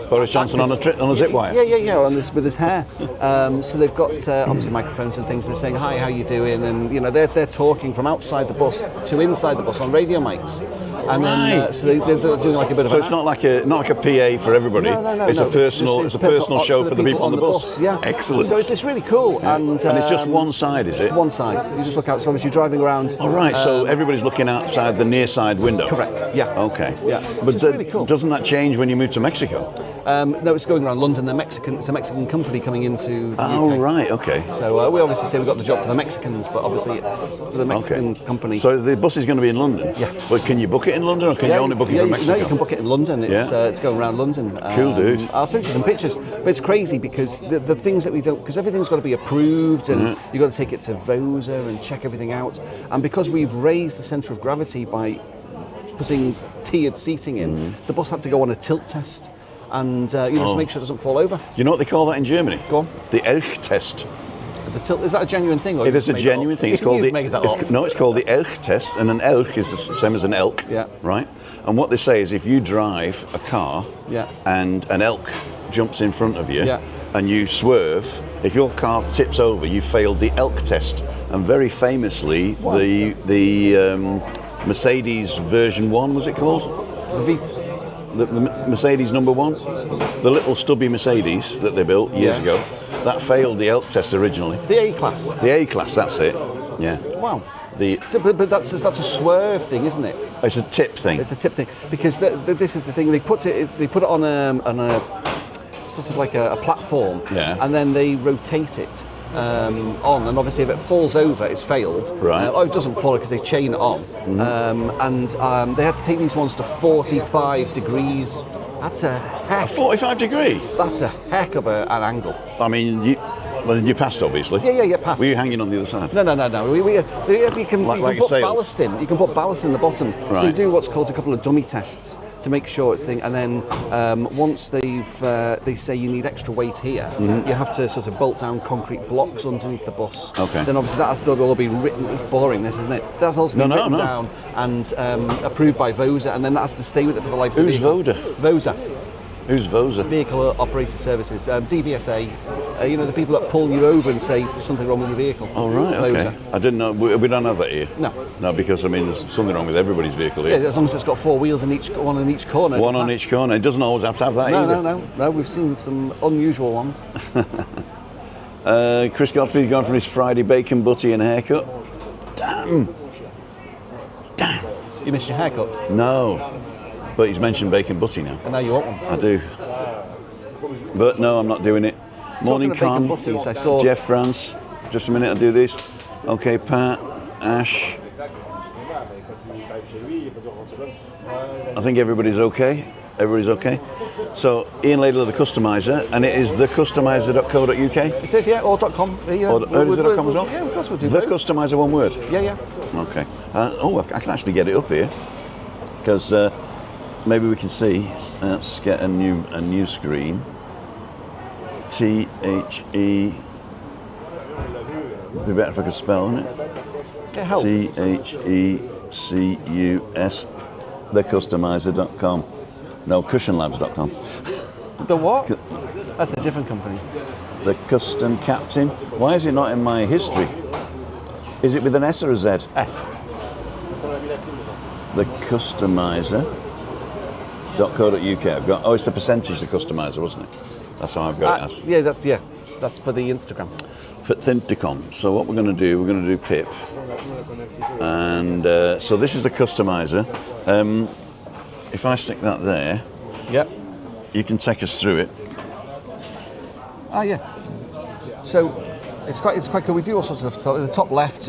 Boris Johnson on a zip wire.
Yeah. With his hair. So they've got obviously microphones and things. They're saying, "Hi, how you doing?" And they're talking from outside the bus to inside the bus on radio mics. And then so they're doing like a bit of.
So it's not like a PA for everybody.
No.
It's a personal show for the people on the bus.
Yeah.
Excellent.
So it's really cool. Yeah. And
it's just one side, is it?
Just one side. You just look out. So as you're driving around.
All right. So everybody's looking outside the near side window.
Correct. Yeah.
Okay.
Yeah.
But
it's really cool.
Doesn't that change when you move to Mexico?
No, it's going around London. It's a Mexican company coming into the UK.
Oh, right, okay.
So we obviously say we got the job for the Mexicans, but obviously it's for the Mexican company.
So the bus is going to be in London?
Yeah.
But can you book it in London, or can you only book it from Mexico?
No, you can book it in London. It's going around London.
Cool, dude.
I'll send you some pictures. But it's crazy because the things that we don't, because everything's got to be approved, and you've got to take it to VOSA and check everything out. And because we've raised the centre of gravity by putting tiered seating in, the bus had to go on a tilt test. And just make sure it doesn't fall over.
You know what they call that in Germany?
Go on.
The Elch test.
The tilt, is that a genuine thing? Or
It is a genuine thing. It's called it's called the Elch test, and an elk is the same as an elk.
Yeah.
Right. And what they say is, if you drive a car, and an elk jumps in front of you, and you swerve, if your car tips over, you failed the elk test. And very famously, the Mercedes version 1, was it called? The Mercedes number 1, the little stubby Mercedes that they built years ago. That failed the elk test originally.
The A-Class?
The A-Class, that's it. Yeah.
Wow. But that's a swerve thing, isn't it?
It's a tip thing.
It's a tip thing. Because this is the thing, they put it on a sort of like a platform, and then they rotate it on, and obviously if it falls over, it's failed.
Right.
It doesn't fall because they chain it on. And they had to take these ones to 45 degrees. That's a heck.
A 45 degree?
That's a heck of an angle.
I mean, you passed, obviously.
Yeah, passed.
Were you hanging on the other side?
No. You can put ballast in. You can put ballast in the bottom.
Right.
So you do what's called a couple of dummy tests to make sure it's thing. And then once they say you need extra weight here, you have to sort of bolt down concrete blocks underneath the bus.
Okay.
Then obviously that has to all be written. It's boring, this, isn't it? That's also been written down and approved by VOSA, and then that has to stay with it for the life of the vehicle.
Who's VOSA? Who's VOSA?
Vehicle Operator Services, DVSA. The people that pull you over and say there's something wrong with your vehicle.
Oh, right, okay.
VOSA.
I didn't know. We don't have that here.
No.
No, because, I mean, there's something wrong with everybody's vehicle here.
Yeah, as long as it's got 4 wheels in one in each corner.
One on each corner. It doesn't always have to have that either.
No, we've seen some unusual ones.
Chris Godfrey's gone for his Friday bacon, butty and haircut. Damn.
You missed your haircut?
No. But he's mentioned bacon butty now.
And now you want one?
I do. But no, I'm not doing it. Morning, Con.
Butties, I saw
Jeff France. Just a minute, I'll do this. Okay, Pat, Ash. I think everybody's okay. Everybody's okay. So, Ian Laidlaw, the customiser, and it is thecustomiser.co.uk.
It is, yeah, or .com. Yeah,
or is it .com as well?
Yeah, of course we'll do
The
both.
customiser, one word.
Yeah.
Okay. I can actually get it up here because maybe we can see. Let's get a new screen. THE. It'd be better if I could spell, wouldn't it?
It helps.
THECUS. Thecustomiser.com. No, cushionlabs.com.
The what? That's a different company.
The Custom Captain. Why is it not in my history? Is it with an S or a Z?
S.
The Customiser.co.uk. I've got. Oh, it's the percentage, the customiser, wasn't it? That's how I've got it as.
Yeah, that's for the Instagram.
For Thinticom. So what we're going to do Pip. And so this is the customiser. If I stick that there, you can take us through it.
Oh yeah. So it's quite cool. We do all sorts of stuff. So at the top left,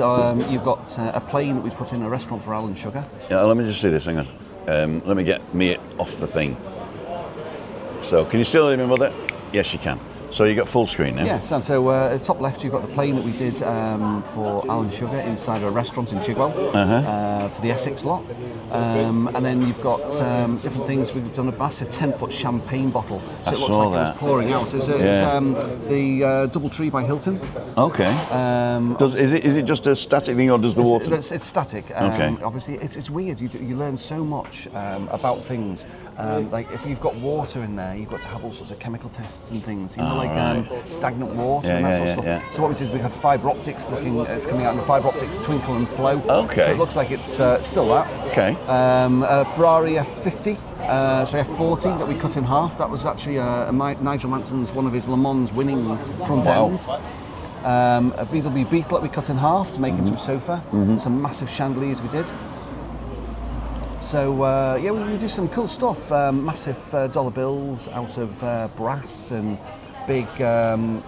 you've got a plane that we put in a restaurant for Alan Sugar.
Yeah, let me just do this. Hang on. Let me get me off the thing. So can you still hear me, Mother? Yes, you can. So you got full screen now?
Yes, and so at the top left you've got the plane that we did for Alan Sugar inside a restaurant in Chigwell for the Essex lot. And then you've got different things. We've done a massive 10-foot champagne bottle. So it looks like it was pouring out. So it's the Doubletree by Hilton.
Okay. Is it just a static thing or does the water?
It's static.
Okay.
Obviously, it's weird. You learn so much about things. Like if you've got water in there, you've got to have all sorts of chemical tests and things. You know, stagnant water and that sort of stuff.
Yeah.
So what we did is we had fibre optics it's coming out in the fibre optics twinkle and flow.
Okay.
So it looks like it's still that.
Okay.
Ferrari F50, F40 that we cut in half. That was actually Nigel Manson's one of his Le Mans winnings front ends. A VW Beetle that we cut in half to make into a sofa. Some massive chandeliers we did. So we do some cool stuff. Massive dollar bills out of brass and big gun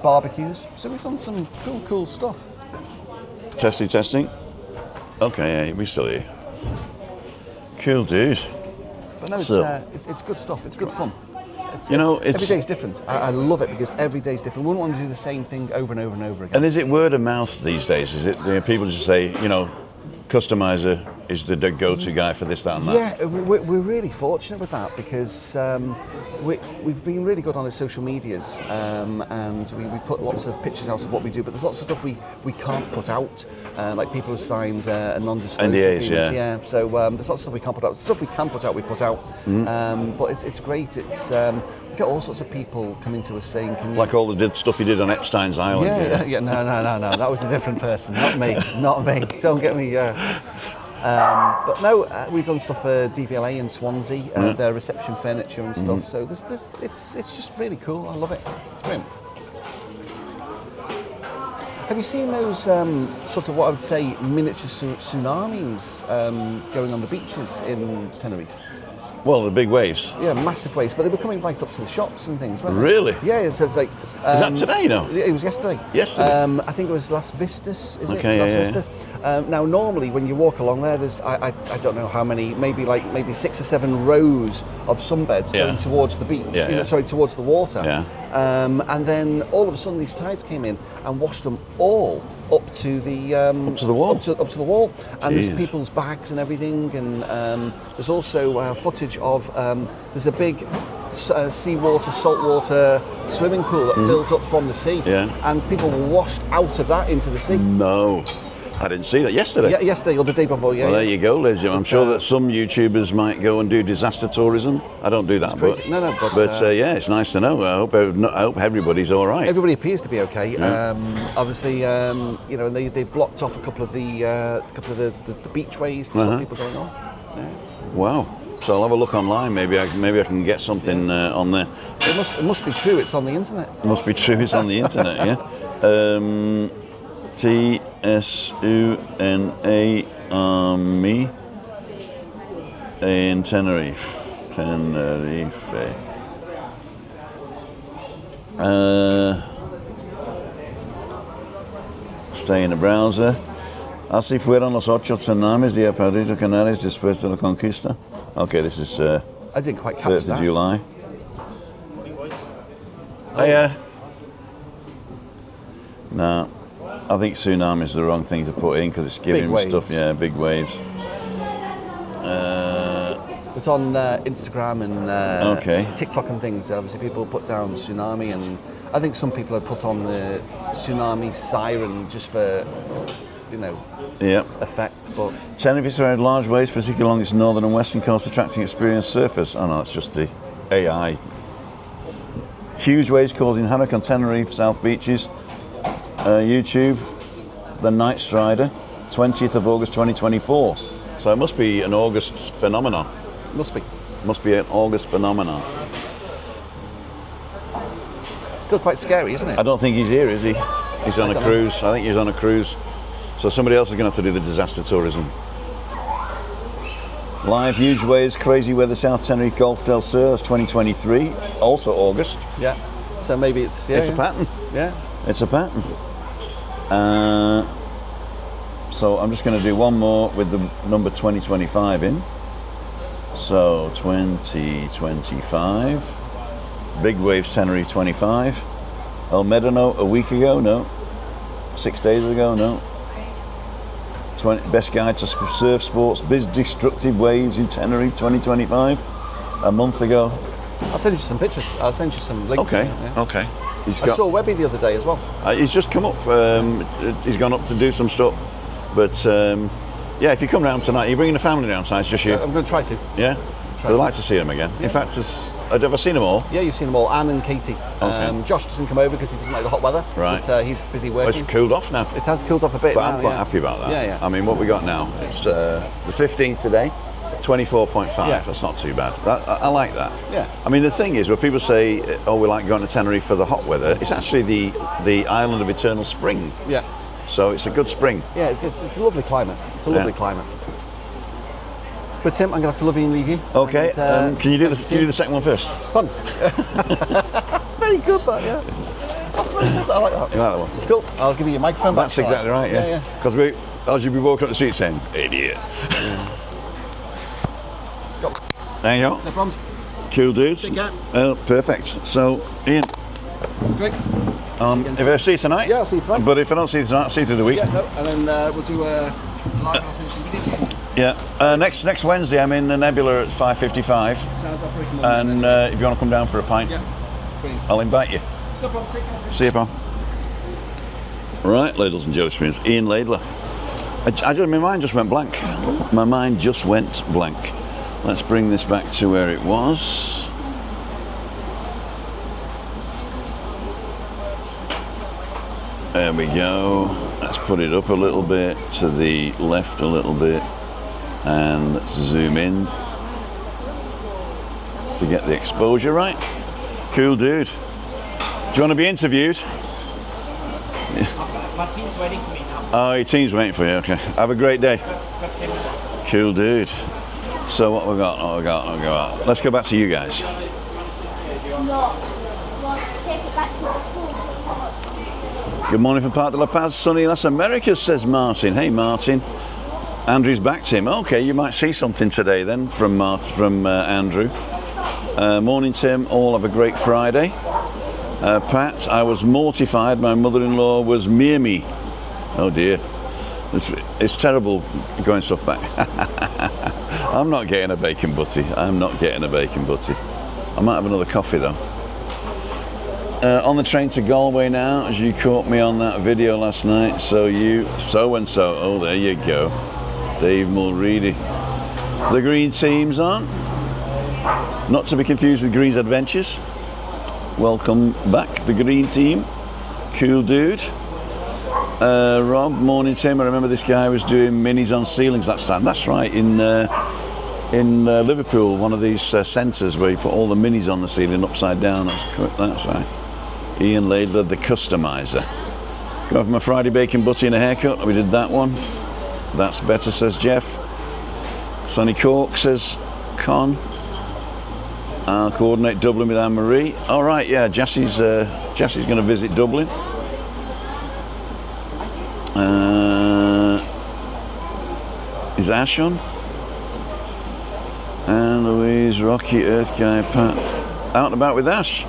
barbecues. So we've done some cool stuff.
Testing. Okay, yeah, we're still here. Cool dude.
But no,
So-
it's good stuff. It's good fun.
You know,
every
it's-
day's different. I love it because every day's different. We wouldn't want to do the same thing over and over and over again.
And is it word of mouth these days? Is it people just say, customizer is the go-to guy for this, that, and that?
Yeah, we're really fortunate with that because we've been really good on our social medias and we put lots of pictures out of what we do, but there's lots of stuff we can't put out, like people have signed a non-disclosure
NDAs,
agreement.
yeah.
So there's lots of stuff we can't put out. Stuff we can put out, we put out. But it's great. It's we get all sorts of people coming to us saying, "Can you?"
Like all the stuff you did on Epstein's Island.
Yeah. No. That was a different person, not me. Don't get me. But no, we've done stuff for DVLA in Swansea, their reception furniture and stuff. So it's just really cool. I love it. It's brilliant. Have you seen those sort of what I would say miniature tsunamis going on the beaches in Tenerife?
Well, the big waves.
Yeah, massive waves, but they were coming right up to the shops and things, weren't they?
Really?
Yeah, it says like...
Is that today, no?
It was yesterday.
Yesterday?
I think it was Las Vistas, is it?
Okay,
It's Las
yeah.
Vistas. Now, normally when you walk along there, there's, I don't know how many, maybe 6 or 7 rows of sunbeds going towards the beach, towards the water.
Yeah.
And then all of a sudden these tides came in and washed them all up to the
wall.
up to the wall, and there's
Jeez.
people's bags and everything, and there's also footage of there's a big seawater, saltwater swimming pool that fills up from the sea, and people were washed out of that into the sea.
No, I didn't see that yesterday.
Yeah, yesterday or the day before. Yeah.
Well, there you go, ladies and gentlemen. I'm sure that some YouTubers might go and do disaster tourism. I don't do that, but
crazy. No, but
yeah, it's nice to know. I hope everybody's all right.
Everybody appears to be okay.
Yeah.
Obviously, they blocked off a couple of the beachways to stop people going on. Yeah.
Wow. So I'll have a look online. Maybe I can get something on there.
It must be true. It's on the internet.
It must be true. It's on the internet. Yeah. TSUNA Army in Tenerife. Stay in the browser. Así fueron los 8 tsunamis de Perdido Canales después de la conquista. Okay, this is
I didn't quite catch
3rd
that.
of July. Oh yeah. No, I think tsunami is the wrong thing to put in because it's giving
Big
stuff.
waves.
Yeah, big waves.
It's on Instagram and
Okay.
TikTok and things. Obviously, people put down tsunami, and I think some people have put on the tsunami siren just for,
Yeah.
effect. But
Tenerife is around large waves, particularly along its northern and western coast, attracting experienced surfers. Oh no, that's just the AI. Huge waves causing havoc on Tenerife South beaches. YouTube, the Night Strider, 20th of August 2024. So it must be an August phenomenon.
must be
Must be an August phenomenon.
still quite scary, isn't it?
I don't think he's here, is he? He's on a
don't know.
cruise. I think he's on a cruise. So somebody else is going to have to do the disaster tourism. Live huge waves, crazy weather, South Tenerife Gulf del Sur, that's 2023, also August.
Yeah. So maybe it's
It's a pattern.
Yeah.
It's a pattern. So I'm just going to do one more with the number 2025 in. So 2025, big waves Tenerife 25. El Medano a week ago, no. 6 days ago, no. Best guide to surf sports, destructive waves in Tenerife 2025, a month ago.
I'll send you some pictures. I'll send you some links.
Okay,
Yeah.
okay. He's
I saw Webby the other day as well.
he's just come up. He's gone up to do some stuff. But yeah, if you come round tonight, you're bringing the family down tonight. It's just you.
I'm going to try to.
Yeah.
Try
I'd
to.
like to see them again. In fact, I've never seen them all.
Yeah, you've seen them all. Anne and Katie.
Okay.
Josh doesn't come over because he doesn't like the hot weather.
Right.
But he's busy
Well,
working.
it's cooled off now.
It has cooled off a bit
But
now.
I'm quite
yeah.
happy about that.
Yeah, yeah.
I mean, what we got now? It's the 15th today, 24.5.
Yeah.
That's not too bad. I like that.
Yeah.
I mean, the thing is, when people say, "Oh, we like going to Tenerife for the hot weather," it's actually the island of eternal spring.
Yeah.
So it's a good spring.
Yeah, it's a lovely climate. It's a lovely climate. But Tim, I'm going to have to love you and leave you.
Okay.
And,
Can you do
nice to see
the second one first?
Fun. Very good, that, yeah. That's very good. I like that.
You like that one?
Cool. I'll give you your microphone back.
That's exactly right. Yeah.
Yeah.
Because as you'd be walking up the street saying, "Idiot." There you go.
No problems.
Cool dudes.
Take care.
Perfect. So, Ian,
Great.
if I see you tonight,
Yeah, I'll see you tonight.
but if I don't see you tonight, I'll see you through the week.
Yeah, no, and then we'll do live and I'll send you some videos.
Yeah. Next Wednesday, I'm in the Nebula at 5:55,
Sounds operating
and if you want to come down for a pint,
Yeah, brilliant.
I'll invite you.
No problem, take care.
See you, pal. Right, Ladles and Josephines. Ian Laidler. My mind just went blank. My mind just went blank. Let's bring this back to where it was. There we go. Let's put it up a little bit, to the left a little bit, and let's zoom in to get the exposure right. Cool dude. Do you want to be interviewed?
My team's waiting for me now.
Oh, your team's waiting for you, okay. Have a great day.
Got 10 minutes.
Cool dude. So what we got? Let's go back to you guys.
No. Want to take it back to the pool?
Good morning from Parc de la Paz, sunny Las Americas, says Martin. Hey Martin. Andrew's backed him. Okay, you might see something today then from Andrew. Morning Tim, all have a great Friday. Pat, I was mortified my mother-in-law was near me. Oh dear. It's terrible going stuff back. I'm not getting a bacon butty. I might have another coffee though. On the train to Galway now, as you caught me on that video last night. So-and-so. Oh, there you go. Dave Mulready. The green team's on. Not to be confused with Green's Adventures. Welcome back, the green team. Cool dude. Rob, morning Tim. I remember this guy was doing minis on ceilings last time. That's right, in Liverpool, one of these centres where you put all the minis on the ceiling upside down. That's right. Ian Laidler, the customizer. Go for my Friday bacon butty and a haircut. We did that one. That's better, says Jeff. Sonny Cork, says Con. I'll coordinate Dublin with Anne-Marie. All right, yeah, Jesse's going to visit Dublin. Is Ash on? And Louise, Rocky, Earth Guy, Pat. Out and about with Ash.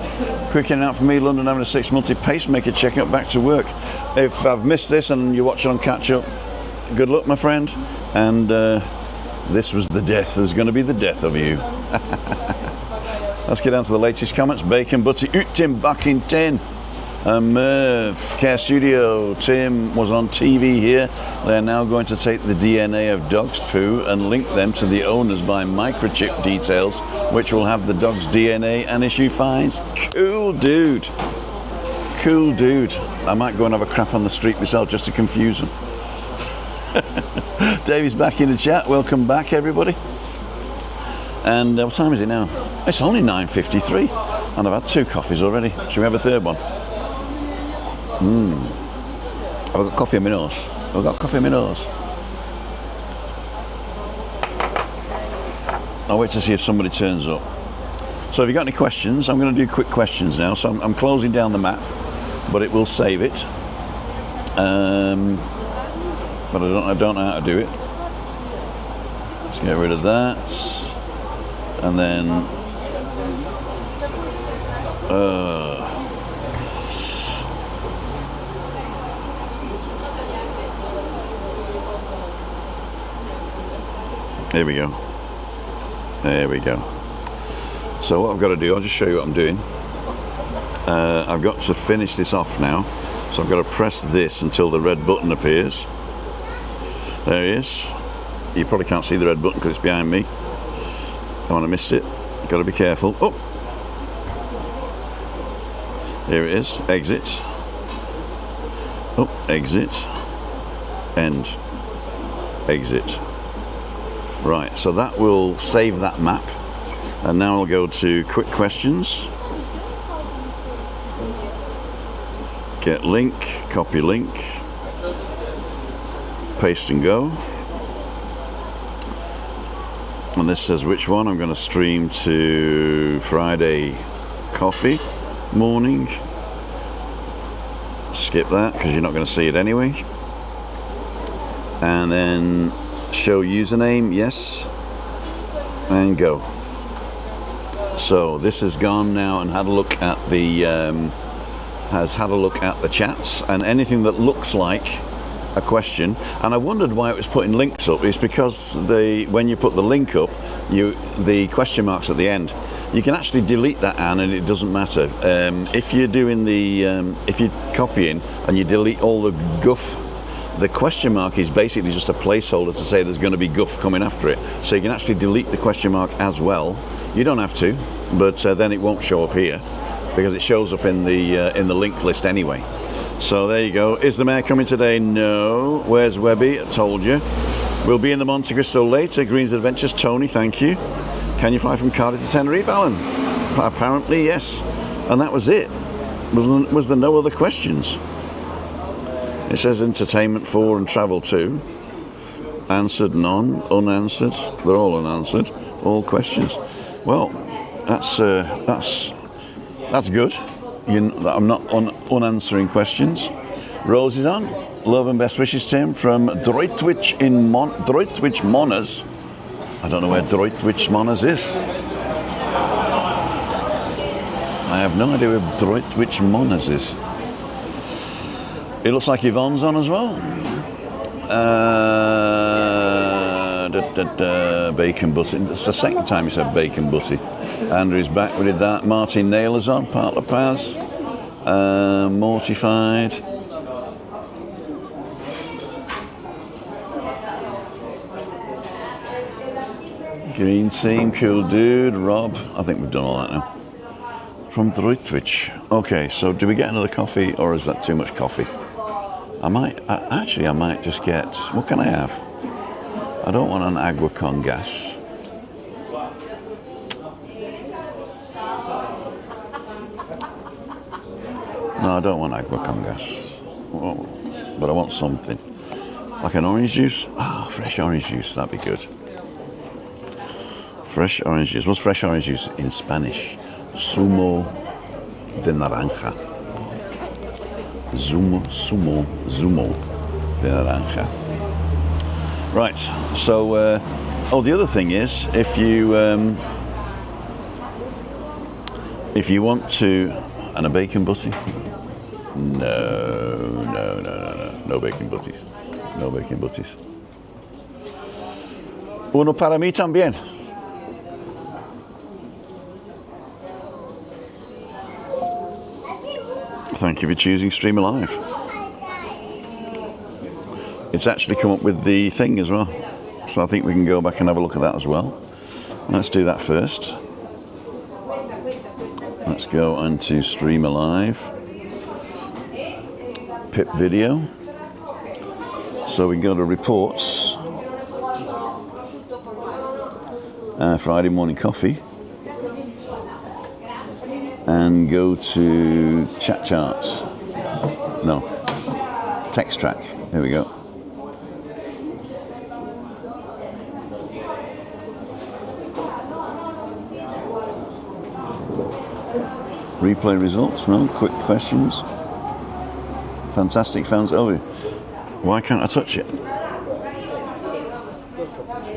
Quick in and out for me, London having a 6-monthly pacemaker checkup, back to work. If I've missed this and you're watching on catch up, good luck, my friend. And this was the death. There's going to be the death of you. Let's get down to the latest comments. Bacon Butty, Tim back in 10. Merv, Care Studio, Tim was on TV here. They're now going to take the DNA of dog's poo and link them to the owners by microchip details, which will have the dog's DNA and issue fines. Cool dude. Cool dude. I might go and have a crap on the street myself just to confuse them. Davey's back in the chat. Welcome back, everybody. And what time is it now? It's only 9:53, and I've had 2 coffees already. Should we have a third one? I've got coffee in my nose. I'll wait to see if somebody turns up. So if you've got any questions, I'm going to do quick questions now. So I'm closing down the map, but it will save it. But I don't know how to do it. Let's get rid of that. And then there we go. So what I've got to do, I'll just show you what I'm doing. I've got to finish this off now, so I've got to press this until the red button appears. There it is. You probably can't see the red button because it's behind me. I want to miss it. Got to be careful. Oh, here it is. Exit. Oh, exit. End. Exit. Right, so that will save that map. And now I'll go to quick questions. Get link, copy link, paste and go. And this says which one. I'm going to stream to Friday coffee morning. Skip that because you're not going to see it anyway. And then show username, yes, and go. So this has gone now and had a look at the chats, and anything that looks like a question. And I wondered why it was putting links up. It's because when you put the link up, the question marks at the end. You can actually delete that, Anne, and it doesn't matter. If you're doing if you're copying and you delete all the guff, the question mark is basically just a placeholder to say there's going to be guff coming after it. So you can actually delete the question mark as well. You don't have to, but then it won't show up here because it shows up in the link list anyway. So there you go. Is the mayor coming today? No. Where's Webby? I told you. We'll be in the Monte Cristo later. Green's Adventures. Tony, thank you. Can you fly from Cardiff to Tenerife, Alan? Apparently, yes. And that was it. Was there no other questions? It says entertainment 4 and travel 2. Answered none. Unanswered. They're all unanswered. All questions. Well, that's good. I'm not unanswering questions. Rose is on. Love and best wishes, Tim, from Droitwich Droitwich Monners. I don't know where Droitwich Monners is. I have no idea where Droitwich Monners is. It looks like Yvonne's on as well. Bacon butty. It's the second time you said bacon butty. Andrew's back. We did that. Martin Naylor's on. Part La Paz. Mortified. Green team. Cool dude. Rob. I think we've done all that now. From Droitwich. Okay, so do we get another coffee or is that too much coffee? I might just get, what can I have? I don't want an agua con gas. No, I don't want agua con gas. But I want something. Like an orange juice? Fresh orange juice, that'd be good. Fresh orange juice. What's fresh orange juice in Spanish? Zumo de naranja. Zumo de naranja. Right, so, the other thing is, if you want to, and a bacon butty? No bacon butties. No bacon butties. Uno para mí también. Thank you for choosing Stream Alive. It's actually come up with the thing as well. So I think we can go back and have a look at that as well. Let's do that first. Let's go onto Stream Alive. Pip video. So we can go to reports. Friday morning coffee. And go to chat charts. No. Text track. Here we go. Replay results. No. Quick questions. Fantastic fans. Oh, why can't I touch it?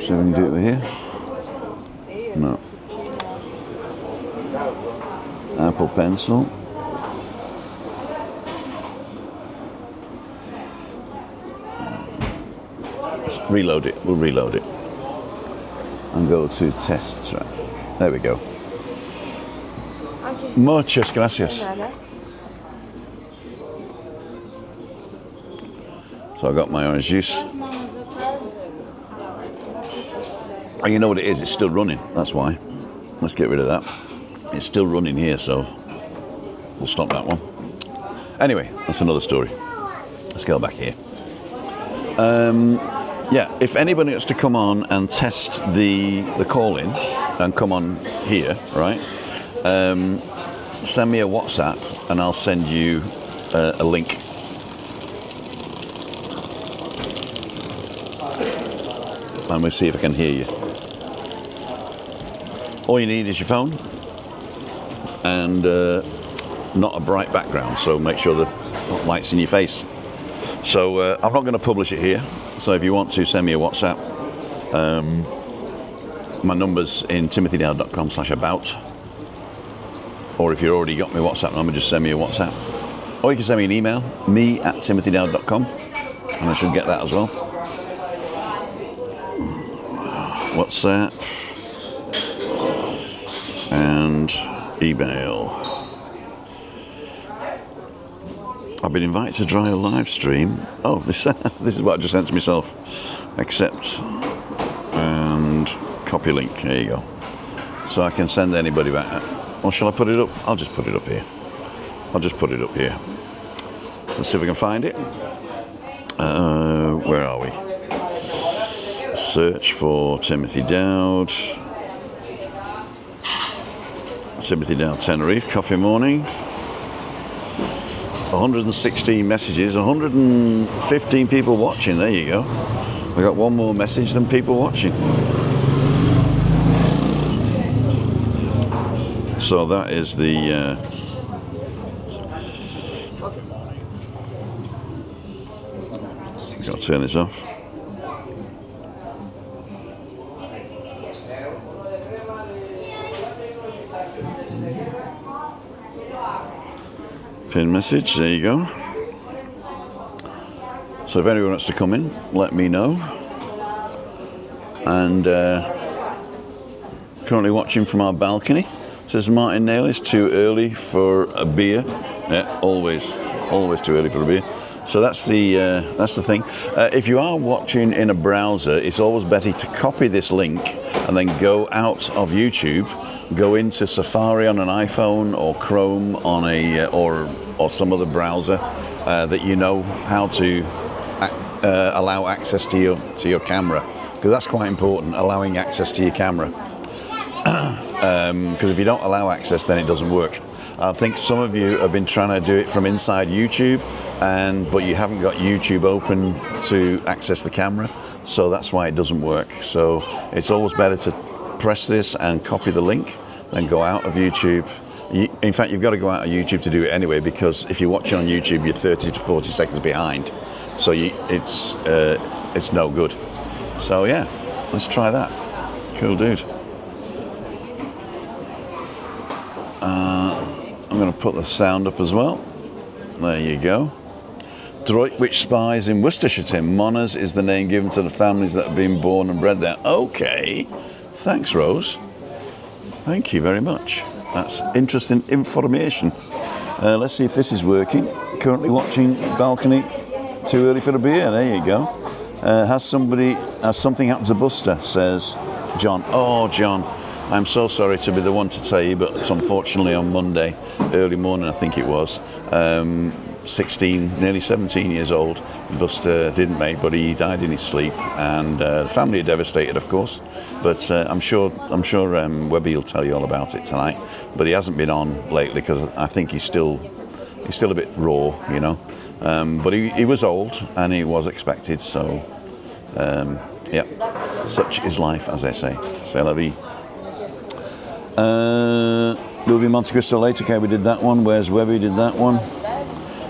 So we can do it over here. No. Apple Pencil. Let's reload it. We'll reload it. And go to test track. There we go. Muchas gracias. So I got my orange juice. Oh, you know what it is? It's still running. That's why. Let's get rid of that. It's still running here, so we'll stop that one. Anyway, that's another story. Let's go back here. Yeah, if anybody wants to come on and test the call-in and come on here, right? Send me a WhatsApp and I'll send you a link. And we'll see if I can hear you. All you need is your phone and not a bright background, so make sure the light's in your face. So I'm not going to publish it here, so if you want to send me a WhatsApp, my number's in timothydow.com/about, or if you've already got my WhatsApp number, just send me a WhatsApp. Or you can send me an email, me@timothydowd.com, and I should get that as well. WhatsApp and email. I've been invited to try a live stream. Oh, this is what I just sent to myself. Accept and copy link. There you go. So I can send anybody back. Or shall I put it up? I'll just put it up here. Let's see if we can find it. Where are we? Search for Timothy Dowd. Timothy Dowd, Tenerife, coffee morning. 116 messages, 115 people watching. There you go. We got one more message than people watching. So that is the got to turn this off. Pin message, there you go. So if anyone wants to come in, let me know. And currently watching from our balcony. Says Martin Nail, it's too early for a beer. Yeah, always too early for a beer. So that's the thing. If you are watching in a browser, it's always better to copy this link and then go out of YouTube, go into Safari on an iPhone or Chrome on a or some other browser that you know how to allow access to your camera, because that's quite important, allowing access to your camera. Because if you don't allow access, then it doesn't work. I think some of you have been trying to do it from inside YouTube, but you haven't got YouTube open to access the camera, so that's why it doesn't work. So it's always better to press this and copy the link, then go out of YouTube. In fact, you've got to go out of YouTube to do it anyway, because if you're watching on YouTube, you're 30 to 40 seconds behind, so it's no good. So yeah, let's try that. Cool dude. I'm going to put the sound up as well. There you go. Droitwich Spies in Worcestershire, Tim. Monners is the name given to the families that have been born and bred there. Okay. Thanks, Rose. Thank you very much. That's interesting information. Let's see if this is working. Currently watching balcony. Too early for a beer. There you go. Has something happened to Buster, says John. Oh, John. I'm so sorry to be the one to tell you, but unfortunately on Monday, early morning I think it was, 16, nearly 17 years old, Buster didn't make, but he died in his sleep, and the family are devastated, of course. But I'm sure Webby will tell you all about it tonight. But he hasn't been on lately because I think he's still a bit raw, you know. But he was old and he was expected. So yeah, such is life, as they say. C'est la vie. We'll be Monte Cristo later. Okay, we did that one. Where's Webby? Did that one.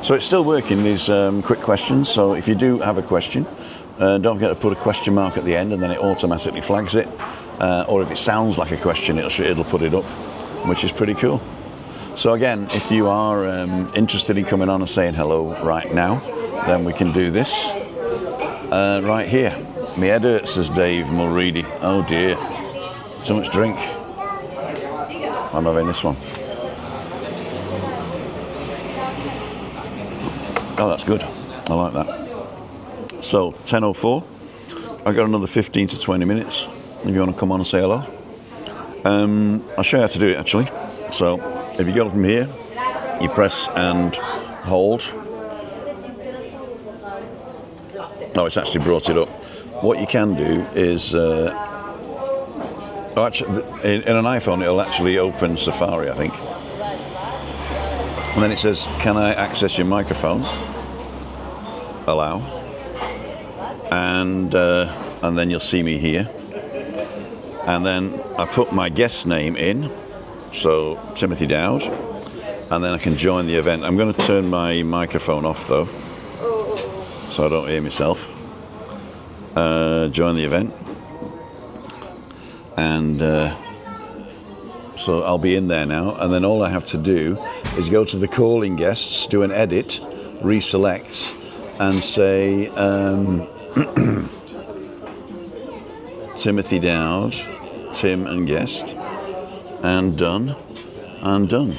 So it's still working, these quick questions. So if you do have a question, don't forget to put a question mark at the end, and then it automatically flags it. Or if it sounds like a question, it'll put it up, which is pretty cool. So again, if you are interested in coming on and saying hello right now, then we can do this right here. Me head hurts, says Dave Mulready. Oh dear, too much drink. I'm having this one. Oh, that's good. I like that. So, 10:04. I've got another 15 to 20 minutes if you want to come on and say hello. I'll show you how to do it, actually. So, if you go from here, you press and hold. Oh, it's actually brought it up. What you can do is... actually, in an iPhone, it'll actually open Safari, I think. And then it says, can I access your microphone? Allow. And then you'll see me here. And then I put my guest name in, so Timothy Dowd, and then I can join the event. I'm going to turn my microphone off, though, so I don't hear myself. Join the event. And so I'll be in there now, and then all I have to do is go to the calling guests, do an edit, reselect, and say Timothy Dowd, Tim and guest, and done, and done.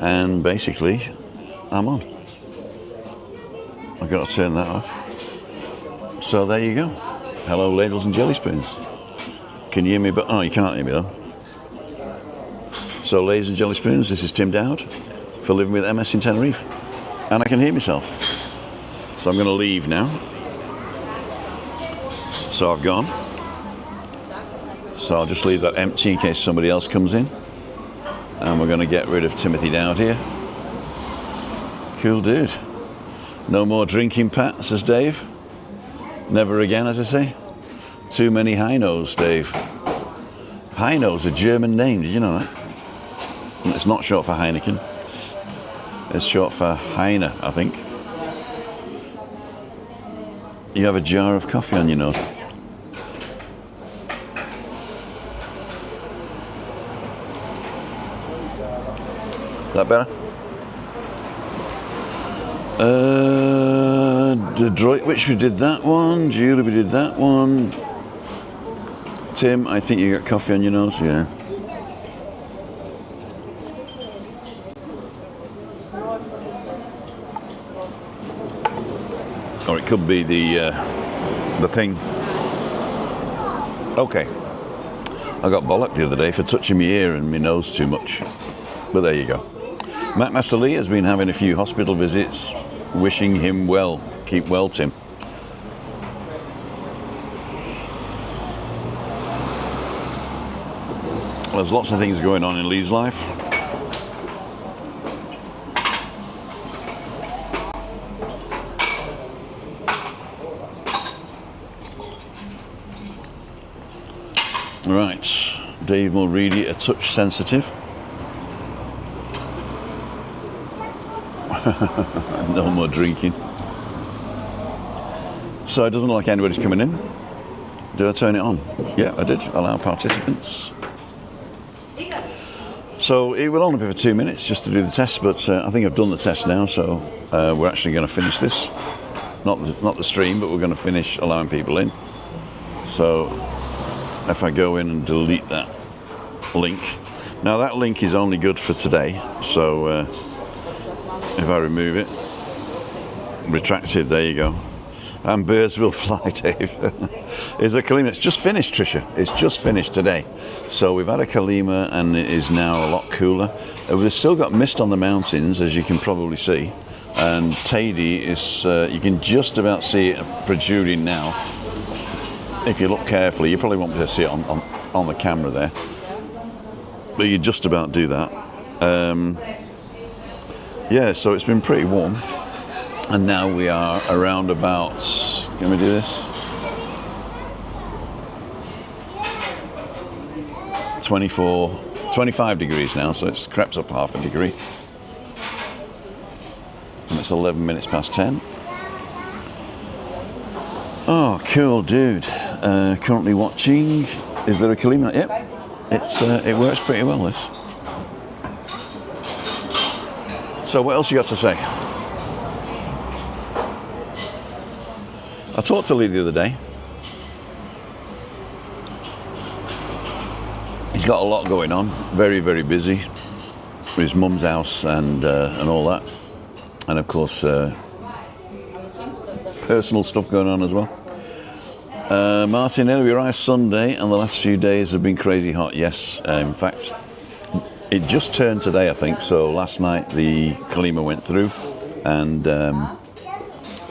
And basically, I'm on. I've got to turn that off. So there you go. Hello, ladles and jelly spoons. Can you hear me? But oh, you can't hear me though. So, ladies and jelly spoons, this is Tim Dowd for Living with MS in Tenerife, and I can hear myself. So I'm going to leave now. So I've gone. So I'll just leave that empty in case somebody else comes in, and we're going to get rid of Timothy Dowd here. Cool dude. No more drinking, Pat, says Dave. Never again, as I say. Too many Heinos, Dave. Heino's a German name, did you know that? It's not short for Heineken. It's short for Heine, I think. You have a jar of coffee on your nose. That better? Which we did that one. Julie, we did that one. Tim, I think you got coffee on your nose, yeah. Or it could be the thing. Okay. I got bollocked the other day for touching my ear and my nose too much. But there you go. Matt Master Lee has been having a few hospital visits. Wishing him well. Keep well, Tim. There's lots of things going on in Lee's life. Right, Dave Mulready, a touch sensitive. No more drinking. So it doesn't look like anybody's coming in. Did I turn it on? Yeah, I did. Allow participants. So it will only be for 2 minutes just to do the test, but I think I've done the test now, so we're actually going to finish this. Not the stream, but we're going to finish allowing people in. So if I go in and delete that link. Now that link is only good for today, so if I remove it, retracted, there you go. And birds will fly, Dave. Is a Kalima? It's just finished, Tricia. It's just finished today. So we've had a Kalima and it is now a lot cooler. We've still got mist on the mountains, as you can probably see. And Tady is, you can just about see it protruding now. If you look carefully, you probably won't be able to see it on the camera there. But you just about do that. Yeah, so it's been pretty warm. And now we are around about, can we do this? 25 degrees now, so it's crept up half a degree. And it's 11 minutes past 10. Oh, cool, dude. Currently watching. Is there a Kalima? Yep. It works pretty well, this. So what else you got to say? I talked to Lee the other day. He's got a lot going on. Very, very busy. With his mum's house and all that. And of course, personal stuff going on as well. Martin, we arrived Sunday and the last few days have been crazy hot. Yes, in fact, it just turned today, I think. So last night the Kalima went through and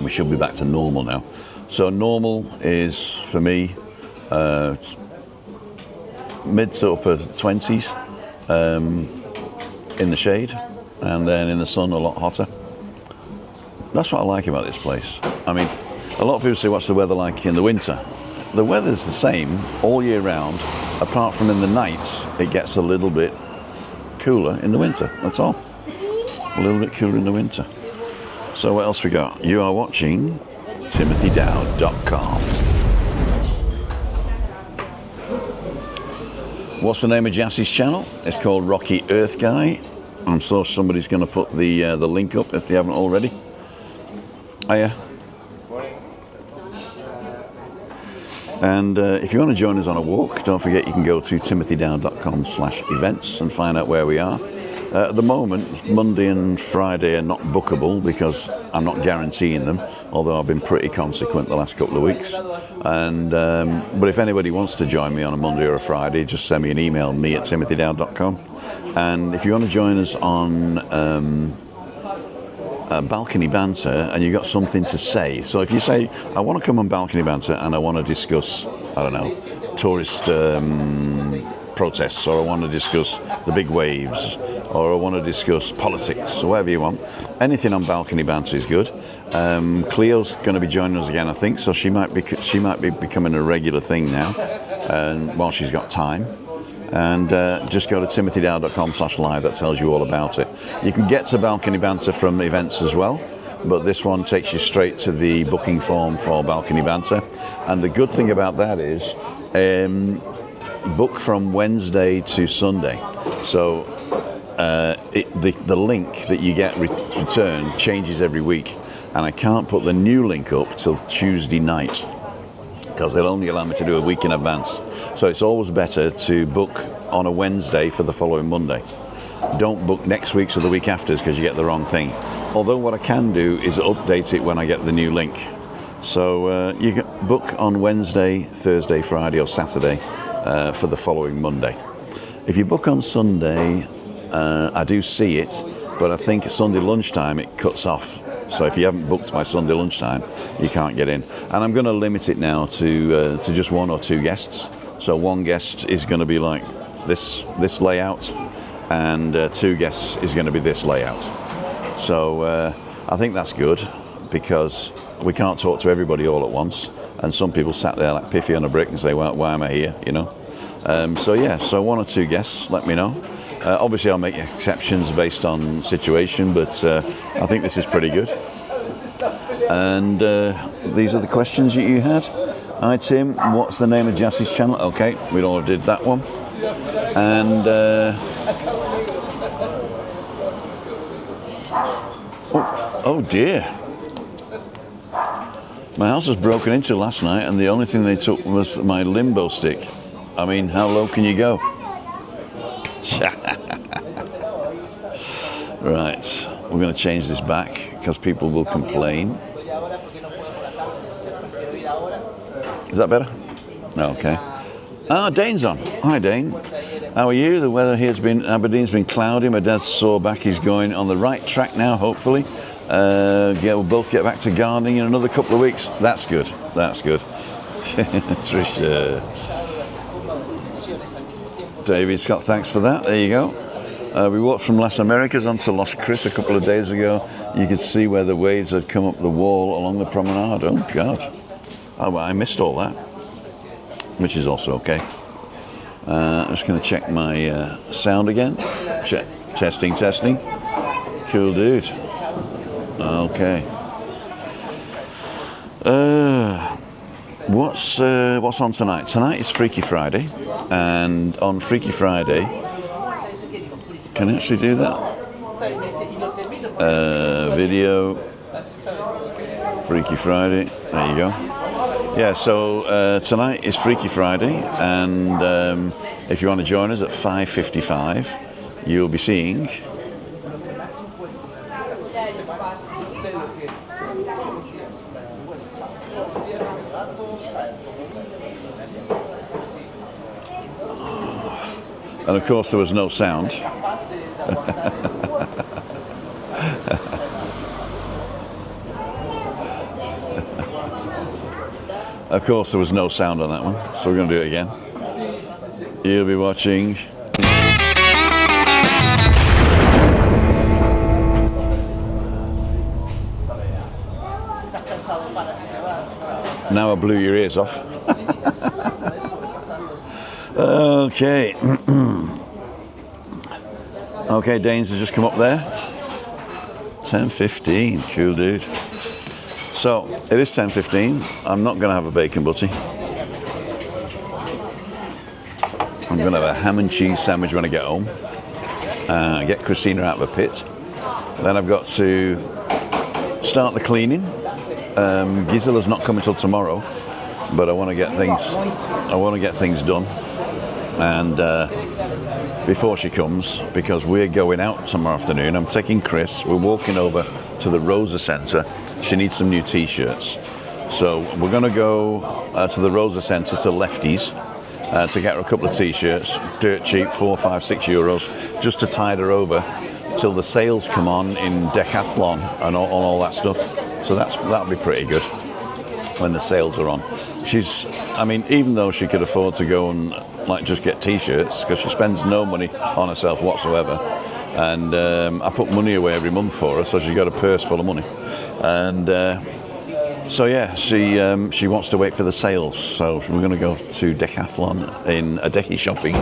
we should be back to normal now. So normal is, for me, mid to upper 20s in the shade, and then in the sun a lot hotter. That's what I like about this place. I mean, a lot of people say, what's the weather like in the winter? The weather's the same all year round, apart from in the nights, it gets a little bit cooler in the winter, that's all. A little bit cooler in the winter. So what else we got? You are watching TimothyDowd.com. What's the name of Jassie's channel? It's called Rocky Earth Guy. I'm sure somebody's going to put the link up if they haven't already. Oh yeah. And if you want to join us on a walk, don't forget you can go to timothydow.com/events and find out where we are. At the moment, Monday and Friday are not bookable because I'm not guaranteeing them, although I've been pretty consequent the last couple of weeks. And but if anybody wants to join me on a Monday or a Friday, just send me an email, me@timothydow.com. And if you want to join us on Balcony Banter and you've got something to say, so if you say, I want to come on Balcony Banter and I want to discuss, I don't know, tourist protests, or I want to discuss the big waves, or I want to discuss politics, or whatever you want, anything on Balcony Banter is good. Cleo's going to be joining us again, I think, so she might be becoming a regular thing now, while she's got time. And just go to timothydow.com/live. That tells you all about it. You can get to Balcony Banter from events as well, but this one takes you straight to the booking form for Balcony Banter. And the good thing about that is book from Wednesday to Sunday. So the link that you get returned changes every week, and I can't put the new link up till Tuesday night, because they'll only allow me to do a week in advance. So it's always better to book on a Wednesday for the following Monday. Don't book next week's or the week after's because you get the wrong thing. Although what I can do is update it when I get the new link. So you can book on Wednesday, Thursday, Friday or Saturday for the following Monday. If you book on Sunday, I do see it, but I think Sunday lunchtime it cuts off. So if you haven't booked by Sunday lunchtime, you can't get in. And I'm going to limit it now to just one or two guests. So one guest is going to be like this layout, and two guests is going to be this layout. So I think that's good, because we can't talk to everybody all at once. And some people sat there like Piffy on a brick and say, well, why am I here, you know? So yeah, so one or two guests, let me know. Obviously, I'll make exceptions based on situation, but I think this is pretty good. And these are the questions that you had. Hi, Tim. What's the name of Jassie's channel? Okay, we all did that one. And oh dear, my house was broken into last night, and the only thing they took was my limbo stick. I mean, how low can you go? Right, we're going to change this back because people will complain. Is that better? Okay. Ah, Dane's on. Hi, Dane. How are you? The weather here's been, Aberdeen's been cloudy. My dad's sore back. He's going on the right track now, hopefully. Yeah, we'll both get back to gardening in another couple of weeks. That's good. That's good. Trisha. David Scott, thanks for that. There you go. We walked from Las Americas onto Los Cris a couple of days ago. You could see where the waves had come up the wall along the promenade. Oh, God. Oh, well, I missed all that, which is also okay. I'm just going to check my sound again. Check. Testing. Cool, dude. Okay. What's on tonight? Tonight is Freaky Friday, and on Freaky Friday, can I actually do that? Video, Freaky Friday. There you go. Yeah. So tonight is Freaky Friday, and if you want to join us at 5:55, you'll be seeing. And of course there was no sound. Of course there was no sound on that one, so we're going to do it again. You'll be watching. Now I blew your ears off. Okay. Okay, Danes has just come up there. 10:15, cool dude. So, it is 10:15. I'm not going to have a bacon butty. I'm going to have a ham and cheese sandwich when I get home. Get Christina out of the pit. Then I've got to start the cleaning. Gisella's not coming till tomorrow, but I want to get things done. And before she comes, because we're going out tomorrow afternoon. I'm taking Chris. We're walking over to the Rosa Centre. She needs some new T-shirts. So we're going to go to the Rosa Centre to Lefties to get her a couple of T-shirts, dirt cheap, 4, 5, 6 euros, just to tide her over till the sales come on in Decathlon and all that stuff. So that'll be pretty good when the sales are on. Even though she could afford to go and just get T-shirts, because she spends no money on herself whatsoever, and I put money away every month for her, so she's got a purse full of money. And so yeah, she wants to wait for the sales. So we're going to go to Decathlon in Adecchi Shopping.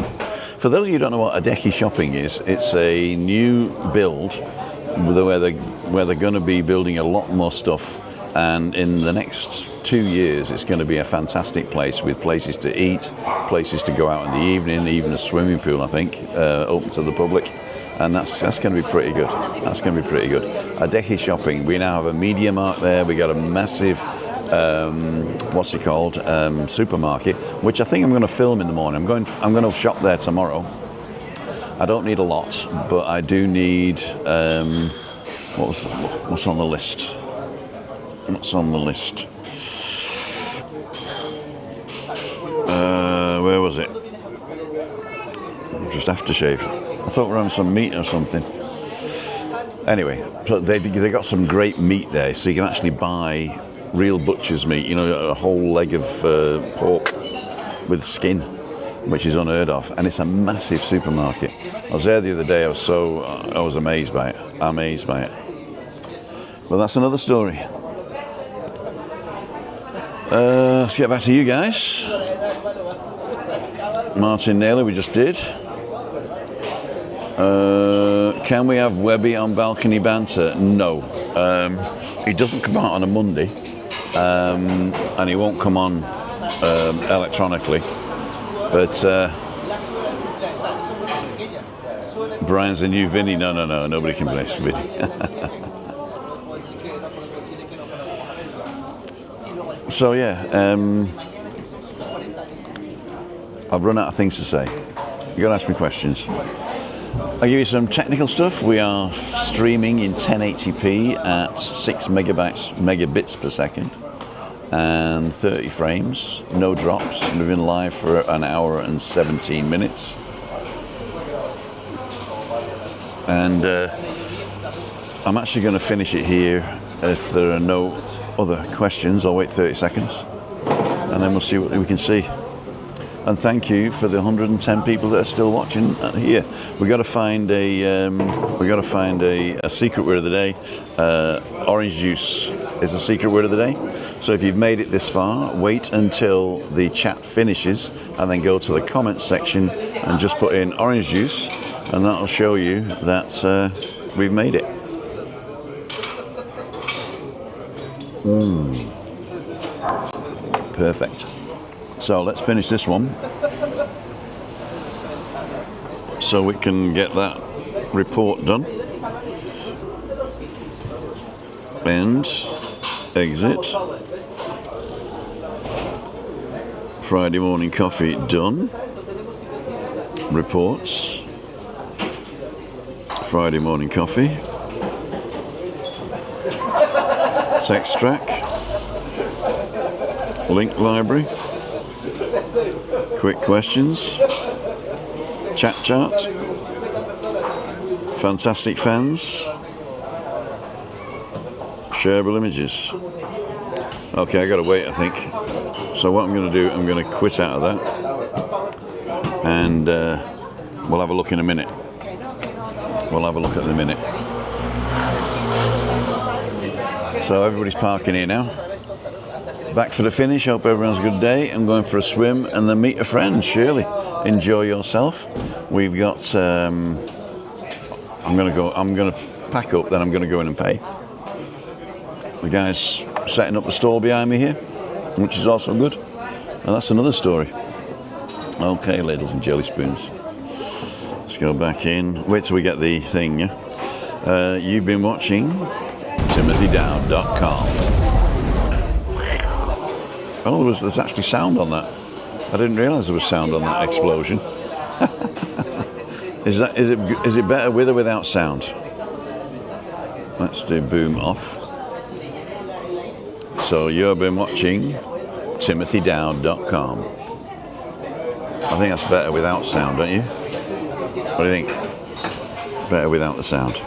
For those of you who don't know what Adecchi Shopping is, it's a new build where they're going to be building a lot more stuff. And in the next 2 years, it's going to be a fantastic place with places to eat, places to go out in the evening, even a swimming pool, I think, open to the public. And that's going to be pretty good. That's going to be pretty good. Adecchi Shopping, we now have a Media Markt there. We got a massive, supermarket, which I think I'm going to film in the morning. I'm going to shop there tomorrow. I don't need a lot, but I do need, what's on the list? What's on the list? Where was it? Just aftershave. I thought we were having some meat or something. Anyway, so they got some great meat there, so you can actually buy real butcher's meat. You know, a whole leg of pork with skin, which is unheard of, and it's a massive supermarket. I was there the other day. I was amazed by it. Well, that's another story. Let's get back to you guys. Martin Naylor, we just did. Can we have Webby on Balcony Banter? No. He doesn't come out on a Monday, and he won't come on electronically. But Brian's the new Vinny. No, nobody can bless Vinny. So yeah, I've run out of things to say. You gotta ask me questions. I'll give you some technical stuff. We are streaming in 1080p at 6 megabits per second and 30 frames, no drops. We've been live for an hour and 17 minutes. And I'm actually going to finish it here. If there are no other questions, I'll wait 30 seconds and then we'll see what we can see. And thank you for the 110 people that are still watching here. We got to find a secret word of the day. Orange juice is the secret word of the day. So if you've made it this far, wait until the chat finishes and then go to the comments section and just put in orange juice, and that'll show you that we've made it. Perfect. So let's finish this one so we can get that report done. And exit. Friday morning coffee done. Reports. Friday morning coffee. Text track. Link library. Quick questions. Chat chart. Fantastic fans. Shareable images. Okay, I gotta wait, I think. So what I'm gonna do, I'm gonna quit out of that. And we'll have a look in a minute. We'll have a look at the minute. So everybody's parking here now. Back for the finish. Hope everyone's a good day. I'm going for a swim and then meet a friend. Shirley, enjoy yourself. We've got. I'm gonna pack up. Then I'm gonna go in and pay. The guy's setting up the store behind me here, which is also good. And that's another story. Okay, ladles and jelly spoons. Let's go back in. Wait till we get the thing. You've been watching TimothyDowd.com. Oh, there's actually sound on that. I didn't realise there was sound on that explosion. Is it better with or without sound? Let's do boom off. So you've been watching TimothyDowd.com. I think that's better without sound, don't you? What do you think? Better without the sound.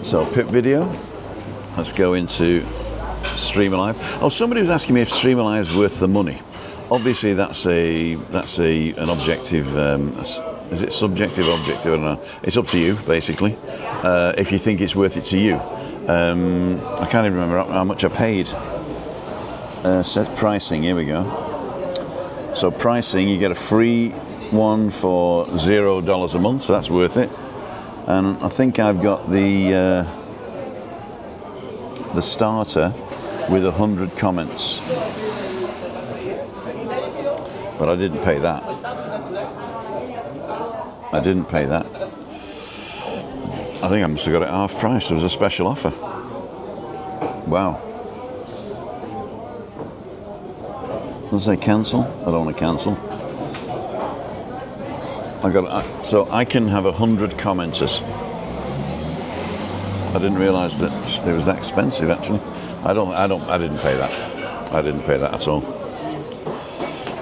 So pip video. Let's go into Streamer Live. Oh, somebody was asking me if Streamer Live is worth the money. Obviously, that's an objective. Is it subjective, objective? I don't know. It's up to you, basically. If you think it's worth it to you. I can't even remember how much I paid. Set pricing. Here we go. So pricing, you get a free one for $0 a month, so that's worth it. And I think I've got the starter with 100 comments, but I didn't pay that. I didn't pay that. I think I must have got it half price. There was a special offer. Wow. Let's say cancel. I don't want to cancel. So I can have 100 commenters. I didn't realise that it was that expensive. Actually, I didn't pay that. I didn't pay that at all.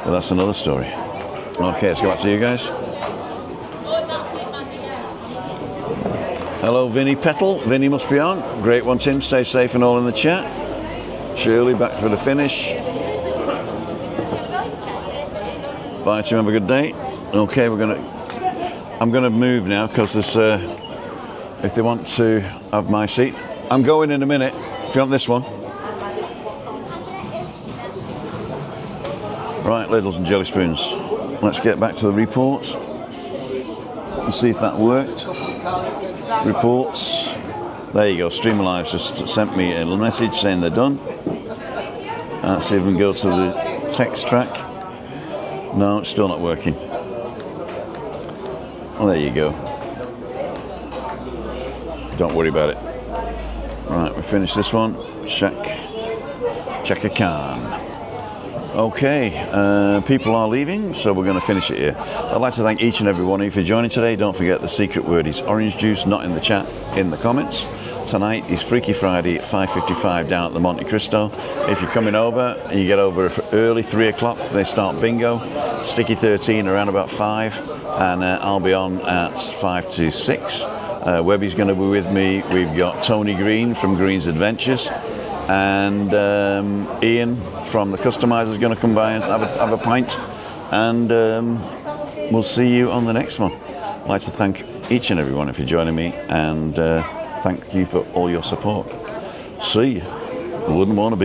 But that's another story. Okay, let's go back to you guys. Hello, Vinny Petal. Vinny must be on. Great one, Tim. Stay safe and all in the chat. Shirley back for the finish. Bye, Tim. Have a good day. Okay, I'm gonna move now because there's if they want to have my seat. I'm going in a minute. If you want this one. Right, ladles and jelly spoons. Let's get back to the reports and see if that worked. Reports. There you go. Streamer Live's just sent me a message saying they're done. Let's see if we can go to the text track. No, it's still not working. Well, there you go. Don't worry about it. Right, we finished this one. Chaka Khan. Okay, people are leaving, so we're going to finish it here. I'd like to thank each and every one of you for joining today. Don't forget the secret word is orange juice, not in the chat, in the comments. Tonight is Freaky Friday at 5:55 down at the Monte Cristo. If you're coming over, you get over early, 3 o'clock, they start bingo. Sticky 13 around about 5, and I'll be on at 5 to 6. Webby's going to be with me. We've got Tony Green from Green's Adventures, and Ian from the Customizer is going to come by and have a pint, and we'll see you on the next one. I'd like to thank each and every one of you joining me, and thank you for all your support. See you. Wouldn't want to be